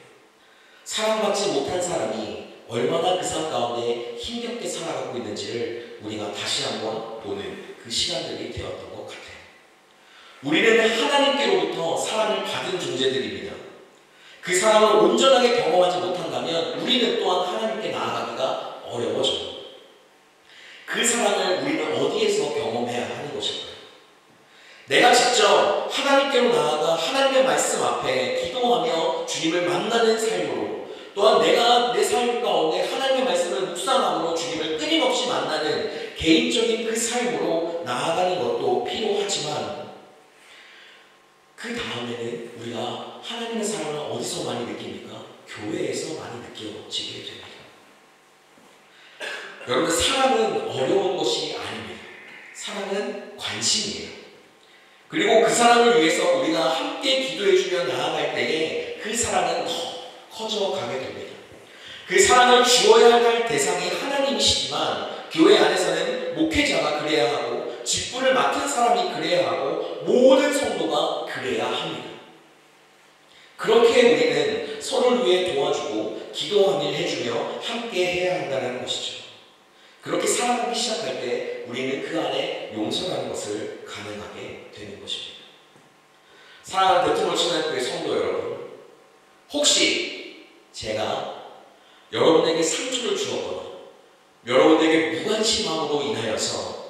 사랑받지 못한 사람이 얼마나 그 삶 가운데 힘겹게 살아가고 있는지를 우리가 다시 한번 보는 그 시간들이 되었던 것 같아요. 우리는 하나님께로부터 사랑을 받은 존재들입니다. 그 사랑을 온전하게 경험하지 못한다면 우리는 또한 하나님께 나아가기가 어려워져요. 그 사랑을 우리는 어디에서 경험해야 하는 것일까요? 내가 직접 하나님께로 나아가 하나님의 말씀 앞에 기도하며 주님을 만나는 삶으로, 또한 내가 내 삶 가운데 하나님의 말씀을 묵상함으로 주님을 끊임없이 만나는 개인적인 그 삶으로 나아가는 것도 필요하지만 그 다음에는 우리가 하나님의 사랑을 어디서 많이 느낍니까? 교회에서 많이 느껴지게 됩니다. 여러분, 사랑은 어려운 것이 아닙니다. 사랑은 관심이에요. 그리고 그 사랑을 위해서 우리가 함께 기도해주며 나아갈 때에 그 사랑은 더 커져가게 됩니다. 그 사랑을 주어야 할 대상이 하나님이시지만 교회 안에서는 목회자가 그래야 하고 직분을 맡은 사람이 그래야 하고 모든 성도가 그래야 합니다. 그렇게 우리는 서로를 위해 도와주고 기도하며 해주며 함께 해야 한다는 것이죠. 그렇게 살아가기 시작할 때 우리는 그 안에 용서라는 것을 가능하게 되는 것입니다. 사랑하는 베트롤신학교의 성도 여러분, 혹시 제가 여러분에게 상처를 주었거나 여러분에게 무관심함으로 인하여서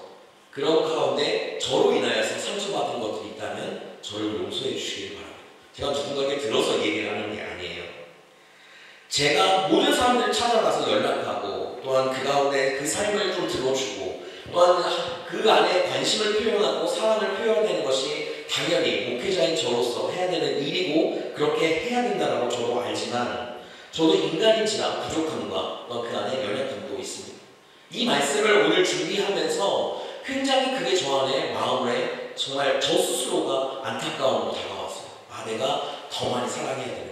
그런 가운데 저로 인하여서 상처받은 것들이 있다면 저를 용서해 주시길 바랍니다. 제가 누군가에게 들어서 얘기를 하는 게 아니에요. 제가 모든 사람들을 찾아가서 연락하고 또한 그 가운데 그 삶을 좀 들어주고 또한 그 안에 관심을 표현하고 사랑을 표현하는 것이 당연히 목회자인 저로서 해야 되는 일이고 그렇게 해야 된다고 저도 알지만 저도 인간인지라 부족함과 또한 그 안에 연약함도 있습니다. 이 말씀을 오늘 준비하면서 굉장히 그게 저 안에 마음에 정말 저 스스로가 안타까움으로 다가왔어요. 내가 더 많이 사랑해야 되는데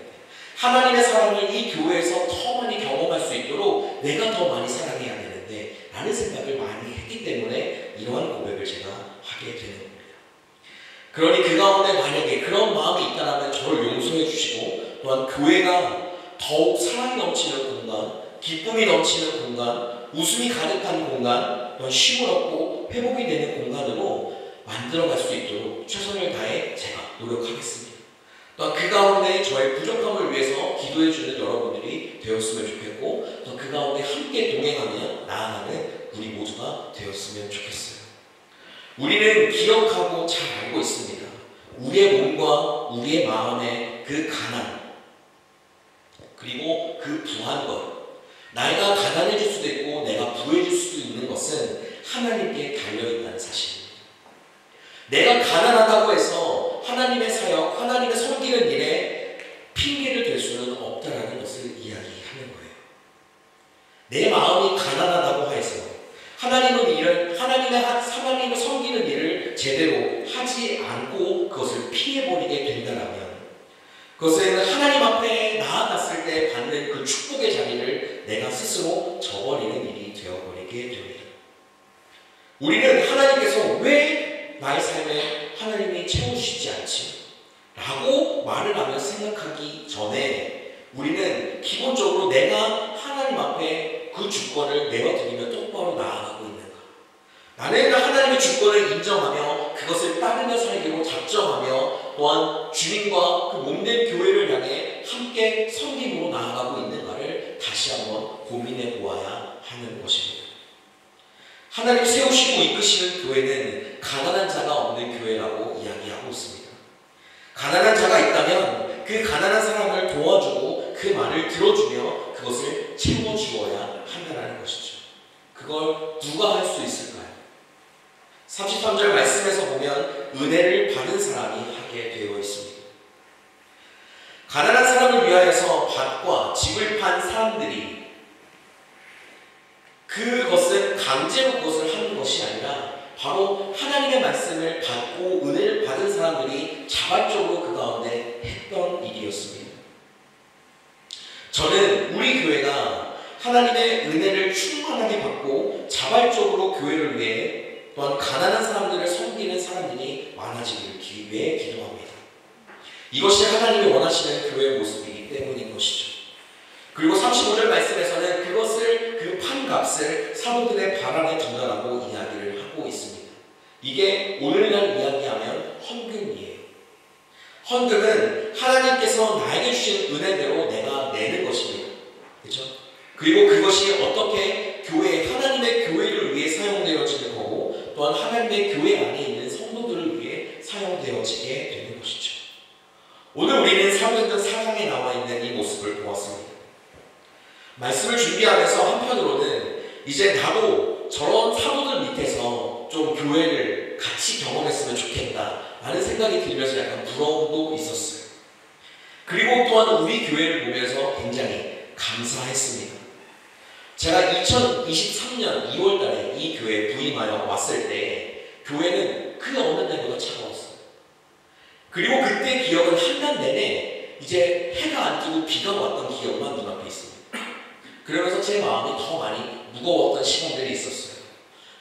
하나님의 사랑을 이 교회에서 더 많이 경험할 수 있도록 내가 더 많이 사랑해야 되는데 라는 생각을 많이 했기 때문에 이러한 고백을 제가 하게 되는 겁니다. 그러니 그 가운데 만약에 그런 마음이 있다면 저를 용서해 주시고 또한 교회가 더욱 사랑이 넘치는 공간, 기쁨이 넘치는 공간, 웃음이 가득한 공간, 또한 쉼을 얻고 회복이 되는 공간으로 만들어갈 수 있도록 최선을 다해 제가 노력하겠습니다. 또한 그 가운데 저의 부족함을 위해서 기도해주는 여러분들이 되었으면 좋겠고 또 그 가운데 함께 동행하며 나아가는 우리 모두가 되었으면 좋겠어요. 우리는 기억하고 잘 알고 있습니다. 우리의 몸과 우리의 마음의 그 가난 그리고 그 부한 것, 내가 가난해질 수도 있고 내가 부해질 수도 있는 것은 하나님께 달려있다는 사실입니다. 내가 가난하다고 해서 하나님의 사역, 하나님의 섬기는 일에 핑계를 댈 수는 없다라는 것을 이야기하는 거예요. 내 마음이 가난하다고 해서 하나님을 섬기는 일을 제대로 하지 않고 그것을 피해버리게 된다면 그것은 하나님 앞에 나아갔을 때 받는 그 축복의 자리를 내가 스스로 저버리는 일이 되어버리게 됩니다. 우리는 하나님께서 왜 나의 삶에 하나님이 채워주시지 않지? 라고 말을 하며 생각하기 전에 우리는 기본적으로 내가 하나님 앞에 그 주권을 내어드리며 똑바로 나아가고 있는가? 나는 하나님의 주권을 인정하며 그것을 따르며 살기로 작정하며 또한 주님과 그 몸된 교회를 향해 함께 섬김으로 나아가고 있는가를 다시 한번 고민해 보아야 하는 것입니다. 하나님 세우시고 이끄시는 교회는 가난한 자가 없는 교회라고 이야기하고 있습니다. 가난한 자가 있다면 그 가난한 사람을 도와주고 그 말을 들어주며 그것을 채워주어야 한다는 것이죠. 그걸 누가 할 수 있을까요? 33절 말씀에서 보면 은혜를 받은 사람이 하게 되어 있습니다. 가난한 사람을 위하여서 밭과 집을 판 사람들이 그것은 강제로 그것을 하는 것이 아니라 바로 하나님의 말씀을 받고 은혜를 받은 사람들이 자발적으로 그 가운데 했던 일이었습니다. 저는 우리 교회가 하나님의 은혜를 충만하게 받고 자발적으로 교회를 위해 또한 가난한 사람들을 섬기는 사람들이 많아지기를 위해 기도합니다. 이것이 하나님이 원하시는 교회의 모습이기 때문인 것이죠. 그리고 35절 말씀에서는 그것을 그 판값을 사도들의 발 안에 둔다라고 이야기를 하고 있습니다. 이게 오늘날 이야기하면 헌금이에요. 헌금은 하나님께서 나에게 주신 은혜대로 내가 내는 것입니다. 그렇죠? 그리고 그것이 어떻게 하나님의 교회를 위해 사용되어지는 거고 또한 하나님의 교회 안에 있는 성도들을 위해 사용되어지게 되는 것이죠. 오늘 우리는 사도행전 4장에 나와 있는 이 모습을 보았습니다. 말씀을 준비하면서 한편으로는 이제 나도 저런 사도들 밑에서 좀 교회를 같이 경험했으면 좋겠다 라는 생각이 들면서 약간 부러움도 있었어요. 그리고 또한 우리 교회를 보면서 굉장히 감사했습니다. 제가 2023년 2월달에 이 교회에 부임하여 왔을 때 교회는 그 어느 날보다 차가웠어요. 그리고 그때 기억은 한 달 내내 이제 해가 안 뜨고 비가 왔던 기억만 눈앞에 있습니다. 그러면서 제 마음이 더 많이 무거웠던 시간들이 있었어요.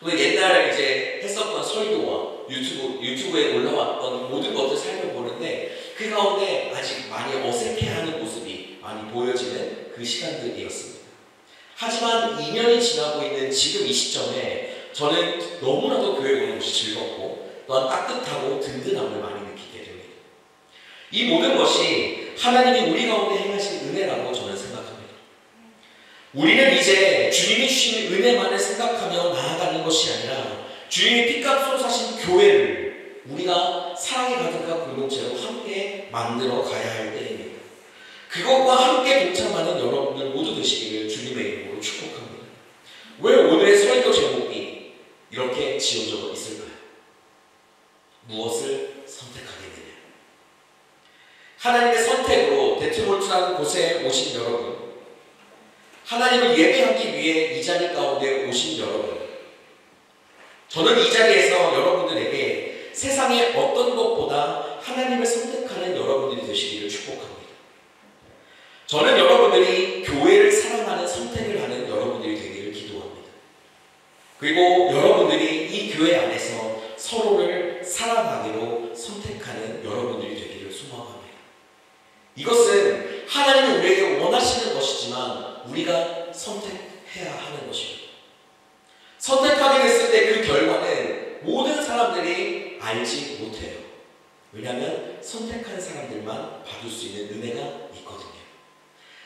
옛날 이제 했었던 설교와 유튜브에 올라왔던 모든 것들 살펴보는데 그 가운데 아직 많이 어색해하는 모습이 많이 보여지는 그 시간들이었습니다. 하지만 2년이 지나고 있는 지금 이 시점에 저는 너무나도 교회 오는 것이 즐겁고 또한 따뜻하고 든든함을 많이 느끼게 됩니다. 이 모든 것이 하나님이 우리 가운데 행하신 은혜라고 저는 생각합니다. 우리는 이제 주님이 주신 은혜만을 생각하며 나아가는 것이 아니라 주님이 피값으로 사신 교회를 우리가 사랑이 가득한 공동체로 함께 만들어 가야 할 때입니다. 그것과 함께 동참하는 여러분들 모두 되시기를 주님의 이름으로 축복합니다. 왜 오늘의 설교 제목이 이렇게 지어져 있을까요? 무엇을 선택하겠느냐? 하나님의 선택으로 데트몰트라는 곳에 오신 여러분, 하나님을 예배하기 위해 이 자리 가운데 오신 여러분, 저는 이 자리에서 여러분들에게 세상의 어떤 것보다 하나님을 선택하는 여러분들이 되시기를 축복합니다. 저는 여러분들이 교회를 사랑하는 선택을 하는 여러분들이 되기를 기도합니다. 그리고 여러분들이 이 교회 안에서 서로를 사랑하기로 선택하는 여러분들이 되기를 소망합니다. 이것은 하나님이 우리에게 원하시는 것이지만 우리가 선택해야 하는 것입니다. 선택하게 됐을 때 그 결과는 모든 사람들이 알지 못해요. 왜냐하면 선택한 사람들만 받을 수 있는 은혜가 있거든요.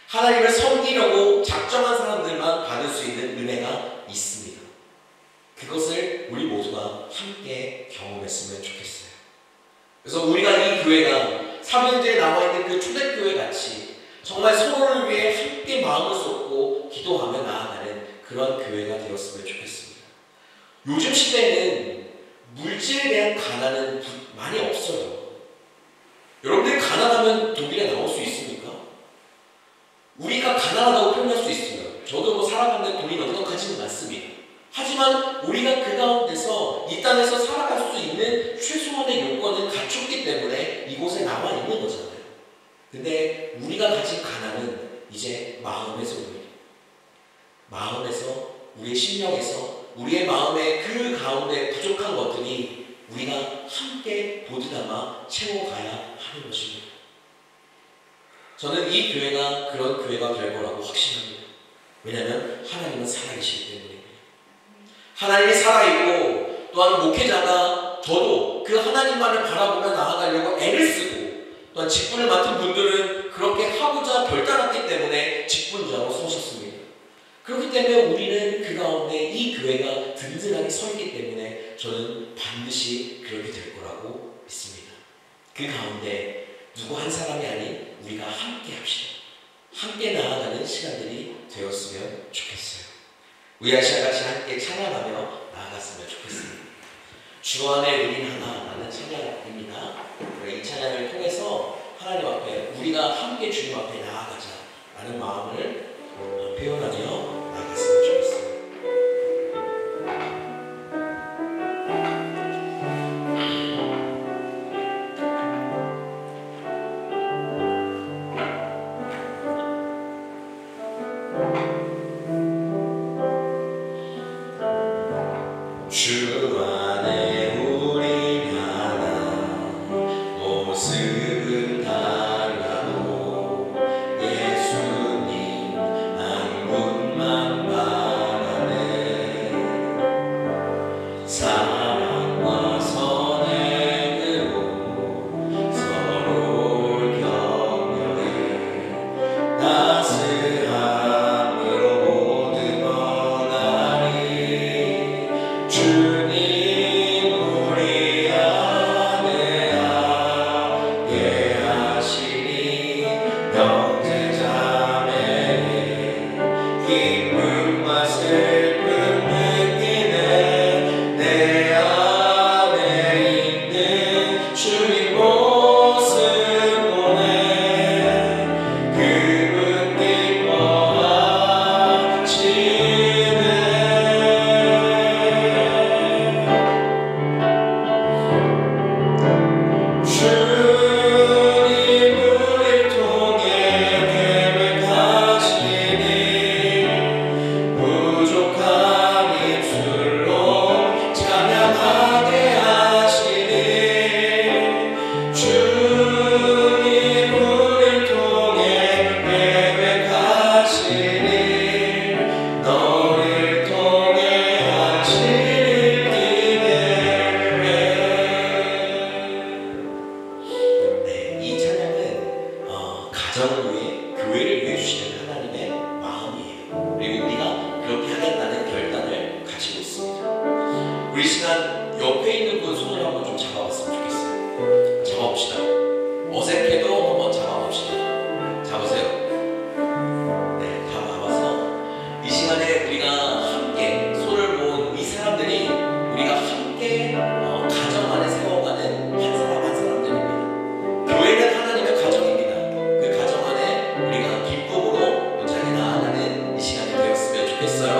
하나님을 섬기려고 작정한 사람들만 받을 수 있는 은혜가 있습니다. 그것을 우리 모두가 함께 경험했으면 좋겠어요. 그래서 우리가 이 교회가 사도행전에 나와 있는 그 초대교회 같이 정말 서로를 위해 함께 마음을 쏟고 기도하며 나아가는 그런 교회가 되었으면 좋겠습니다. 요즘 시대에는 물질에 대한 가난은 많이 없어요. 여러분들이 가난하면 독일에 나올 수 있습니까? 우리가 가난하다고 표현할 수 있어요. 저도 뭐 살아가는데 돈이 넉넉하지는 않습니다. 하지만 우리가 그 가운데서 이 땅에서 살아갈 수 있는 최소한의 요건은 갖췄기 때문에 이곳에 나와 있는 거잖아요. 근데 우리가 가진 가난은 이제 마음에서 옵니다. 마음에서, 우리의 심령에서, 우리의 마음의 그 가운데 부족한 것들이 우리가 함께 보드담아 채워가야 하는 것입니다. 저는 이 교회가 그런 교회가 될 거라고 확신합니다. 왜냐하면 하나님은 살아계시기 때문입니다. 하나님이 살아있고 또한 목회자가 저도 그 하나님만을 바라보며 나아가려고 애를 쓰고 또한 직분을 맡은 분들은 그렇게 하고자 결단했기 때문에 직분자로 서셨습니다. 그렇기 때문에 우리는 그 가운데 이 교회가 든든하게 서있기 때문에 저는 반드시 그렇게 될 거라고 믿습니다. 그 가운데 누구 한 사람이 아닌 우리가 함께 합시다. 함께 나아가는 시간들이 되었으면 좋겠어요. 우리 아시아 같이 함께 찬양하며 나아갔으면 좋겠습니다. 주 안에 우린 하나라는 찬양입니다. 이 찬양을 통해서 하나님 앞에 우리가 함께 주님 앞에 나아가자라는 마음을 표현하며 나아갔으면 좋겠습니다.
주 안에 우린 하나 모습은 달라도 예수님 한 분만 바라네 사랑과 선행으로 서로를 격려해 따스함으로 모두 번하리 주님 우리 안에 함께 하시니 형제자매의 기쁨과 슬픔 느끼네 내 안에 있는 주님 모습 보네 그분 기뻐하시네 주님 우릴 통해 계획하시니 부족한 입술로 찬양하게 하시니 주님 우릴 통해 계획하시니 너를 통해 하시길 기대해. 네, 이 찬양은 가정을 위해 교회를 위해 주시는 하나님의 마음이에요. 그리고 우리가 그렇게 하겠다는 결단을 가지고 있습니다. 우리 시간 옆에 있는 분 손을 한번 좀 잡아봤으면 좋겠어요. 잡아봅시다. 어색해도 한번 잡아봅시다. 잡으세요. 네, 다 잡아서 이 시간에 우리가 함께 손을 모은 이 사람들이 우리가 함께 가정 안에 세워가는 한 사람 한 사람들입니다. 교회는 하나님의 가정입니다. 그 가정 안에 우리가 기쁨으로 연장해 나아가는 이 시간이 되었으면 좋겠어요.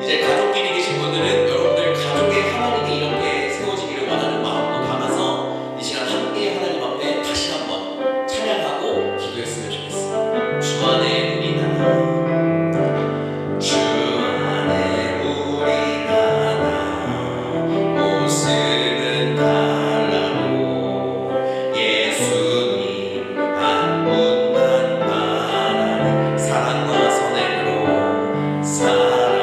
이제 가족끼리 계신 분들은 여러분들 가족의 하나님이 이렇게 세워지기를 원하는 마음도 담아서 이 시간 함께 하나님 앞에 다시 한번 찬양하고 기도했으면 좋겠습니다. 주 안에 우리 하나 주 안에 우리 하나 모습은 달라도 예수님 한 분만 바라는 사랑과 선행으로 사랑과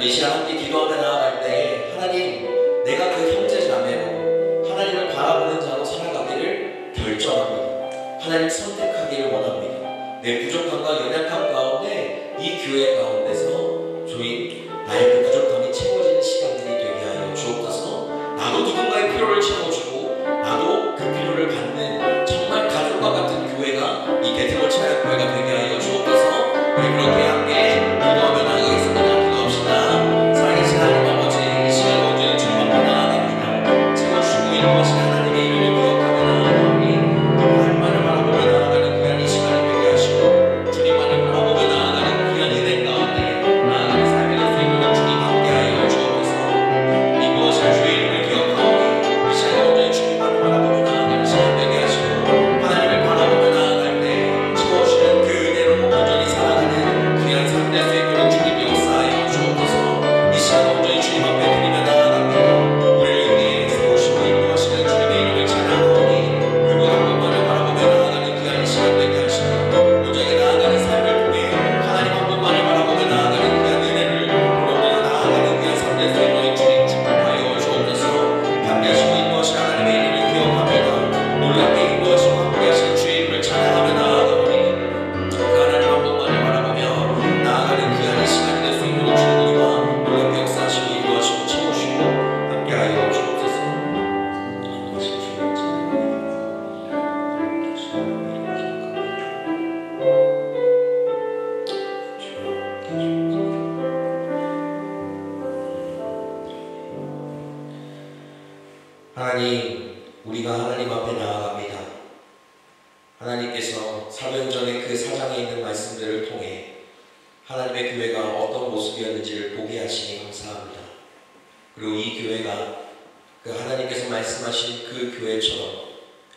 이 시간 함께 기도하며 나아갈 때 하나님, 내가 그 형제 자매로 하나님을 바라보는 자로 살아가기를 결정합니다. 하나님 선택하기를 원합니다. 내 부족함과 연약함 가운데 이 교회 가운데서 주님 나의 그 부족함이 채워지는 시간들이 되게 하여 주옵소서. 나도 누군가의 필요를 채워주고 나도 그 필요를 받는 정말 가족과 같은 교회가 이 베테벌 찬양교회가 되게 하여 주옵소서. 우리 그렇게 함께 기도하며 나아가겠습니다. 기도합시다. 살아계신 하나님 아버지, 이 시간 온전히 주님 앞에 나아갑니다. 채워주시고 인도하신 하나님의 이름을 기억하며 나아가오니 하나님만을 바라보며 나아가는 귀한 이 시간이 되게 하시고 주님만을 바라보며 나아가는 귀한 은혜 가운데 나아가는 삶이 될 수 있도록 주님 함께하여 주옵소서. 인도하실 주의 이름을 기억하오니 이 시간 온전히 주님만을 바라보며 나아가는 시간 되게 하시고 하나님을 바라보며 나아갈 때 채워주시는 그 은혜로 온전히 살아가는 귀한 삶 될 수 있도록 주님 역사하여 주옵소서. 이 시간 온전히 주님 앞에 드리며 나아갑니다. 우리를 위해 세우시고 인도하시는 주님의 이름을 찬양하오니 그분 한 분만을 바라보며 나아가는 귀한 이 시간 되게 하시고 온전히 나아가는 삶을 통해 하나님 한 분만을 바라보며 나아가는 귀한 은혜를 우러러 나아가는 귀한 삶 될 수 있도록 주님 축복하여 주옵소서. 함께하시고 인도하신 하나님의 이름을 기억합니다. 놀랍게 인도하시고 함께하신 주의 이름을 찬양하며 나아가오니 그 하나님 한 분만을 바라보며 나아가는 귀한 이 시간이 될 수 있도록 주님 우리와 놀랍게 역사하시고 인도하시고 채우시고 함께하여 주옵소서. 인도하신 주님을 하나님, 우리가 하나님 앞에 나아갑니다. 하나님께서 사도행전의 그 4장에 있는 말씀들을 통해 하나님의 교회가 어떤 모습이었는지를 보게 하시니 감사합니다. 그리고 이 교회가 그 하나님께서 말씀하신 그 교회처럼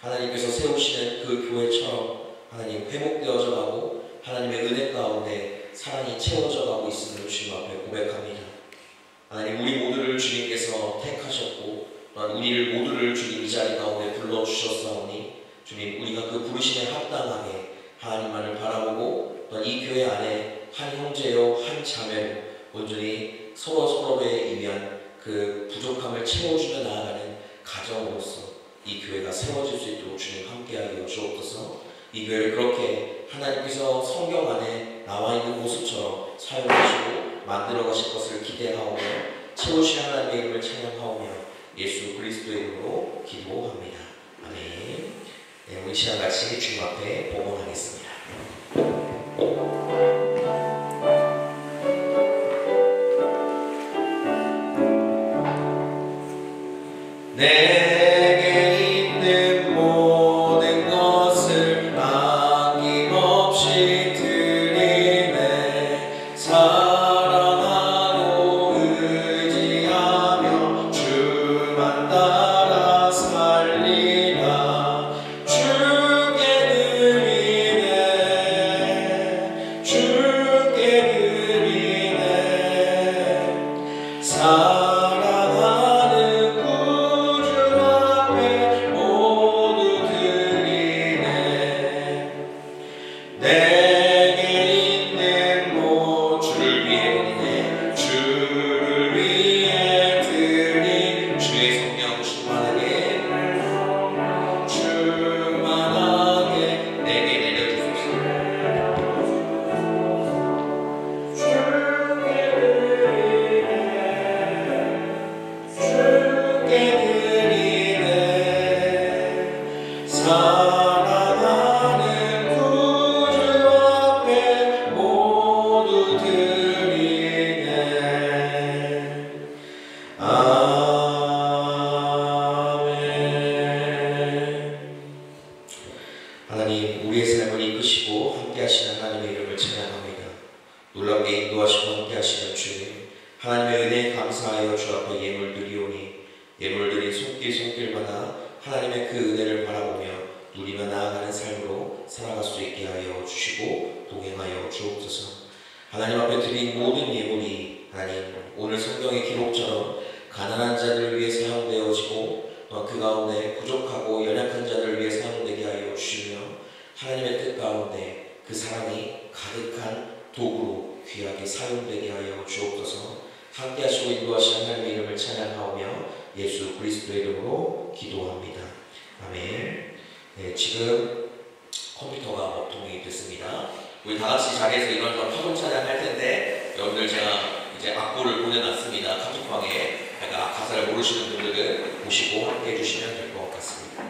하나님께서 세우시는 그 교회처럼 하나님 회복되어져 가고 하나님의 은혜 가운데 사랑이 채워져 가고 있음을 주님 앞에 고백합니다. 하나님, 우리 모두를 주님께서 택하셨고 또한 우리를 모두를 주님 이 자리 가운데 불러주셨사오니 주님, 우리가 그 부르심에 합당하게 하나님만을 바라보고 또한 이 교회 안에 한 형제요 한 자매로 온전히 서로에 의한 그 부족함을 채워주며 나아가는 가정으로서 이 교회가 세워질 수 있도록 주님 함께하여 주옵소서. 이 교회를 그렇게 하나님께서 성경 안에 나와 있는 모습처럼 사용하시고 만들어 가실 것을 기대하오며 채우신 하나님의 이름을 찬양하오며 예수 그리스도의 이름으로 기도합니다. 아멘. 네, 우리 시간 같이 주님 앞에 봉헌하겠습니다. 내게 있는 모든 것을 아낌없이 드리네. 사랑하고 의지하며 주만 따라 살리라. 주께 드리네. 주께 드리네. 사랑하는 구주 앞에 모두 드리네. 내게 있는 주를 위해 드리네. 주를 위해 드린 주의 성령 충만하게 내게 내려주소서. 주께 드리네. 사랑하는 구주 앞에 모두 드리네. 아멘. 하나님, 우리의 삶을 이끄시고 함께하시는 하나님의 이름을 찬양합니다. 놀랍게 인도하시고 함께하시는 주님, 하나님의 은혜에 감사하여 주 앞에 예물 드리오니 예물 드린 손길마다 하나님의 그 은혜를 바라보며 누리며 나아가는 삶으로 살아갈 수 있게 하여 주시고 동행하여 주옵소서. 하나님 앞에 드린 모든 예물이 하나님 오늘 성경의 기록처럼 가난한 자들을 위해 사용되어지고 그 가운데 부족하고 연약한 자들을 위해 사용되게 하여 주시며 하나님의 뜻 가운데 그 사랑이 가득한 도구로 귀하게 사용되게 하여 주옵소서.
함께 하시고 인도하시는 하나님의 이름을 찬양하오며 예수 그리스도의 이름으로 기도합니다. 아멘. 네, 지금 컴퓨터가 먹통이 됐습니다. 우리 다 같이 자리에서 일어나서 파동 찬양할 텐데 여러분들 제가 이제 악보를 보내놨습니다. 카톡방에. 그러니까 가사를 모르시는 분들은 보시고 함께 해주시면 될 것 같습니다.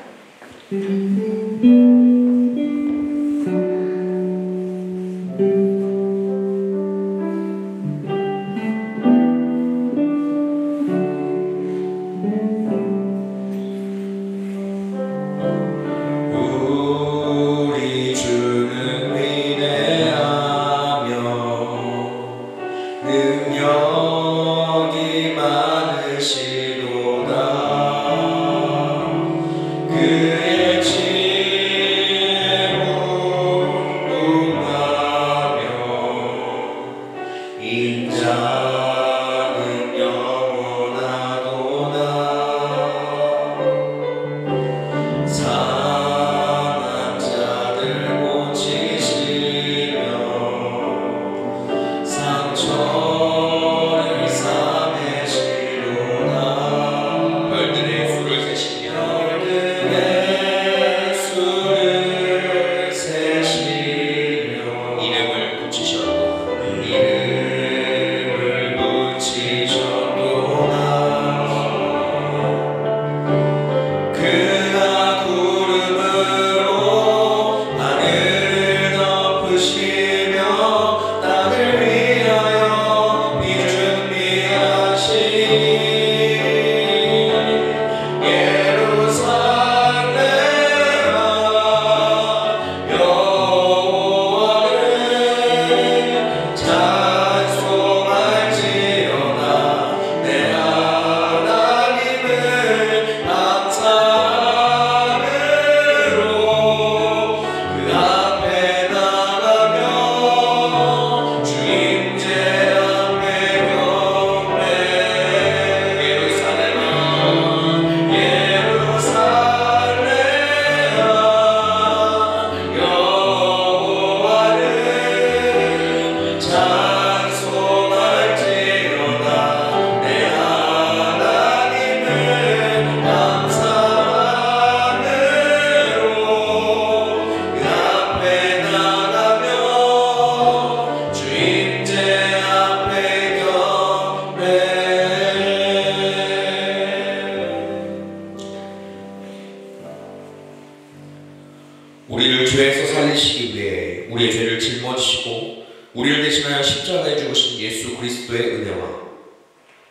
우리를 죄에서 살리시기 위해 우리의 죄를 짊어지시고 우리를 대신하여 십자가에 죽으신 예수 그리스도의 은혜와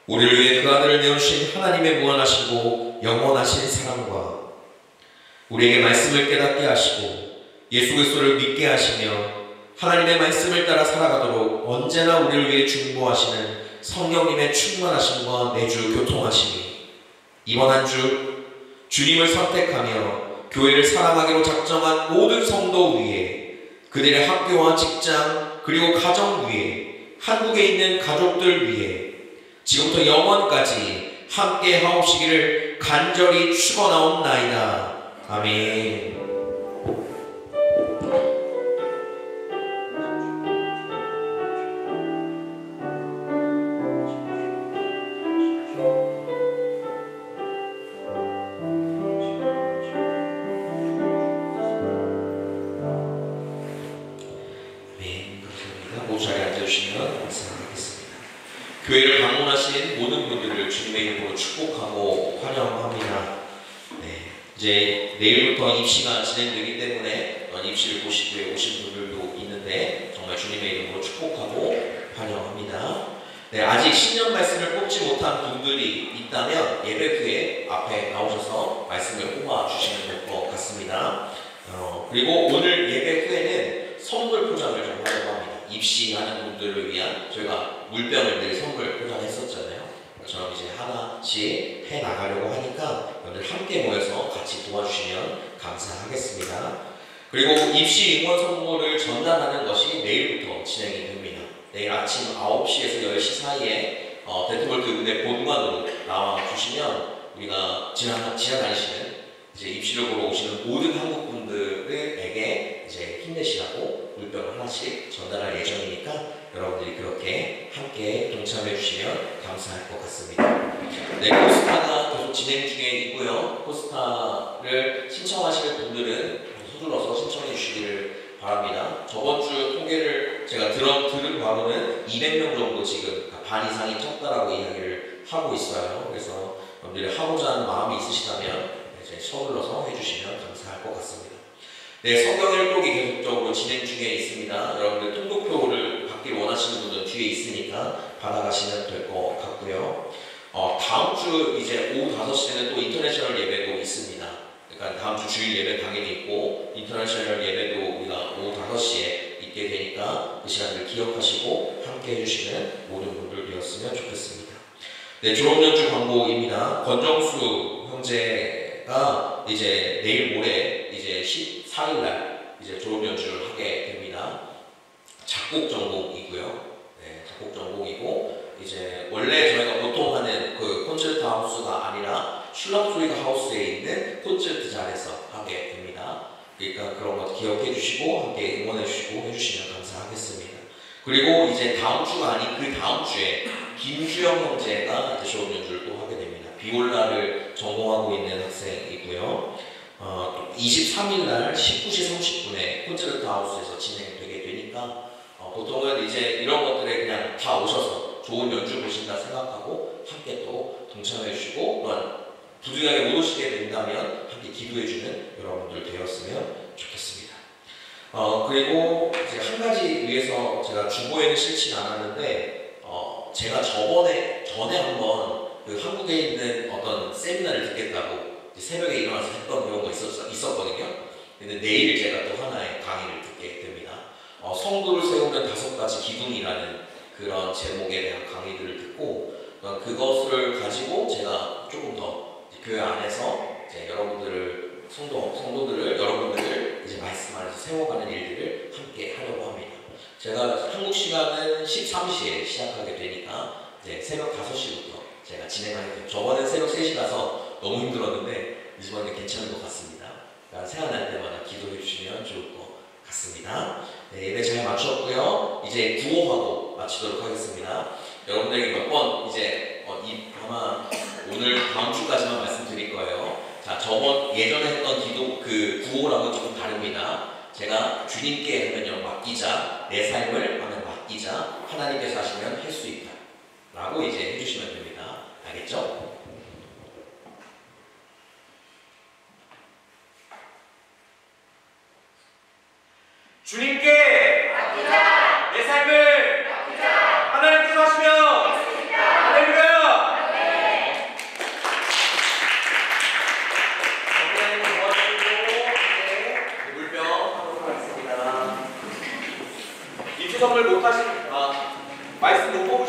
우리를 위해 그 아들을 내어주신 하나님의 무한하시고 영원하신 사랑과 우리에게 말씀을 깨닫게 하시고 예수 그리스도를 믿게 하시며 하나님의 말씀을 따라 살아가도록 언제나 우리를 위해 중보하시는 성령님의 충만하심과 매주 교통하심이 이번 한 주 주님을 선택하며 교회를 사랑하기로 작정한 모든 성도 위에 그들의 학교와 직장 그리고 가정 위에 한국에 있는 가족들 위에 지금부터 영원까지 함께 하옵시기를 간절히 축원하옵나이다. 아멘. 교회를 방문하신 모든 분들을 주님의 이름으로 축복하고 환영합니다. 네, 이제 내일부터 입시가 진행되기 때문에 입시를 보시기 위해 오신 분들도 있는데 정말 주님의 이름으로 축복하고 환영합니다. 네, 아직 신년 말씀을 뽑지 못한 분들이 있다면 예배 후에 앞에 나오셔서 말씀을 뽑아 주시면 될 것 같습니다. 그리고 오늘 예배 후에는 선물 포장을 좀 하려고 합니다. 입시하는 분들을 위한 저희가 물병을 늘 선물 포장했었잖아요. 저는 이제 하나씩 해 나가려고 하니까 여러분들 함께 모여서 같이 도와주시면 감사하겠습니다. 그리고 입시 응원 선물을 전달하는 것이 내일부터 진행이 됩니다. 내일 아침 9시에서 10시 사이에 데트볼트 은혜 본관으로 나와 주시면 우리가 지나다니시는
이제 입시를 보러 오시는 모든 한국 분들에게 이제 힘내시라고 물병을 하나씩 전달할 예정이니까 여러분들이 그렇게 함께 동참해 주시면 감사할 것 같습니다. 네, 포스타가 계속 진행 중에 있고요. 포스타를 신청하실 분들은 서둘러서 신청해 주시기를 바랍니다. 저번 주 통계를 제가 들은 바로는 200명 정도 지금 반 이상이 쳤다라고 이야기를 하고 있어요. 그래서 여러분들이 하고자 하는 마음이 있으시다면 이제 서둘러서 해주시면 감사할 것 같습니다. 네, 성경 일독이 계속적으로 진행 중에 있습니다. 여러분들 통독표를 받길 원하시는 분들은 뒤에 있으니까 받아가시면 될 것 같고요. 다음 주 이제 오후 5시에는 또 인터내셔널 예배도 있습니다. 그러니까 다음 주 주일 예배 당연히 있고 인터내셔널 예배도 우리가 오후 5시에 있게 되니까 그 시간을 기억하시고 함께 해주시는 모든 분들 되었으면 좋겠습니다. 네, 졸업연주 광고입니다. 권정수 형제가 이제 내일 모레 이제 14일날 이제 졸업연주를 하게 됩니다. 작곡 전공이고요. 네, 작곡 전공이고 이제 원래 저희가 보통 하는 그 콘서트 하우스가 아니라 슐랑조이가 하우스에 있는 콘서트 자리에서 하게 됩니다. 그러니까 그런 것 기억해 주시고 함께 응원해 주시고 해주시면 감사하겠습니다. 그리고 이제 다음 주가 아닌 그 다음 주에 김주영 형제가 이제 졸업 연주를 또 하게 됩니다. 비올라를 전공하고 있는 학생이고요. 23일날 19시 30분에 콘서트 하우스에서 진행되게 되니까 보통은 이제 이런 것들에 그냥 다 오셔서 좋은 연주 보신다 생각하고 함께 또 동참해 주시고 또한 부득이하게 못 오시게 된다면 함께 기도해 주는 여러분들 되었으면 좋겠습니다. 그리고 이제 한 가지 위해서 제가 주보에는 실진 않았는데 제가 전에 한번 그 한국에 있는 어떤 세미나를 듣겠다고 새벽에 일어나서 했던 경우가 있었거든요. 근데 내일 제가 또 하나의 강의를 듣게 됩니다. 성도를 세우는 5가지 기둥이라는 그런 제목에 대한 강의들을 듣고 그것을 가지고 제가 조금 더 교회 안에서 이제 성도들을 여러분들을 이제 말씀 안에서 세워가는 일들을 함께 하려고 합니다. 제가 한국 시간은 13시에 시작하게 되니까 이제 새벽 5시부터 제가 진행하게 돼요. 저번엔 새벽 3시라서 너무 힘들었는데 이번에 괜찮은 것 같습니다. 그러니까 생각날 때마다 기도해 주시면 좋을 것 같습니다. 네, 예배 잘 마쳤고요. 이제 구호하고 마치도록 하겠습니다. 여러분들에게 몇 번 이제 아마 오늘 다음 주까지만 말씀드릴 거예요. 자, 저번 예전에 했던 기도 그 구호랑은 조금 다릅니다. 제가 주님께 하면요 맡기자, 내 삶을 하면 맡기자, 하나님께서 하시면 할 수 있다 라고 이제 해주시면 됩니다. 알겠죠?
주님께 맡기자. 내 삶을 맡기자. 하나님께서 하시면 할렐루야. 하나님을 도와주시고 물병 하도록 하겠습니다. 인투 선물 못 하신 말씀 못 보고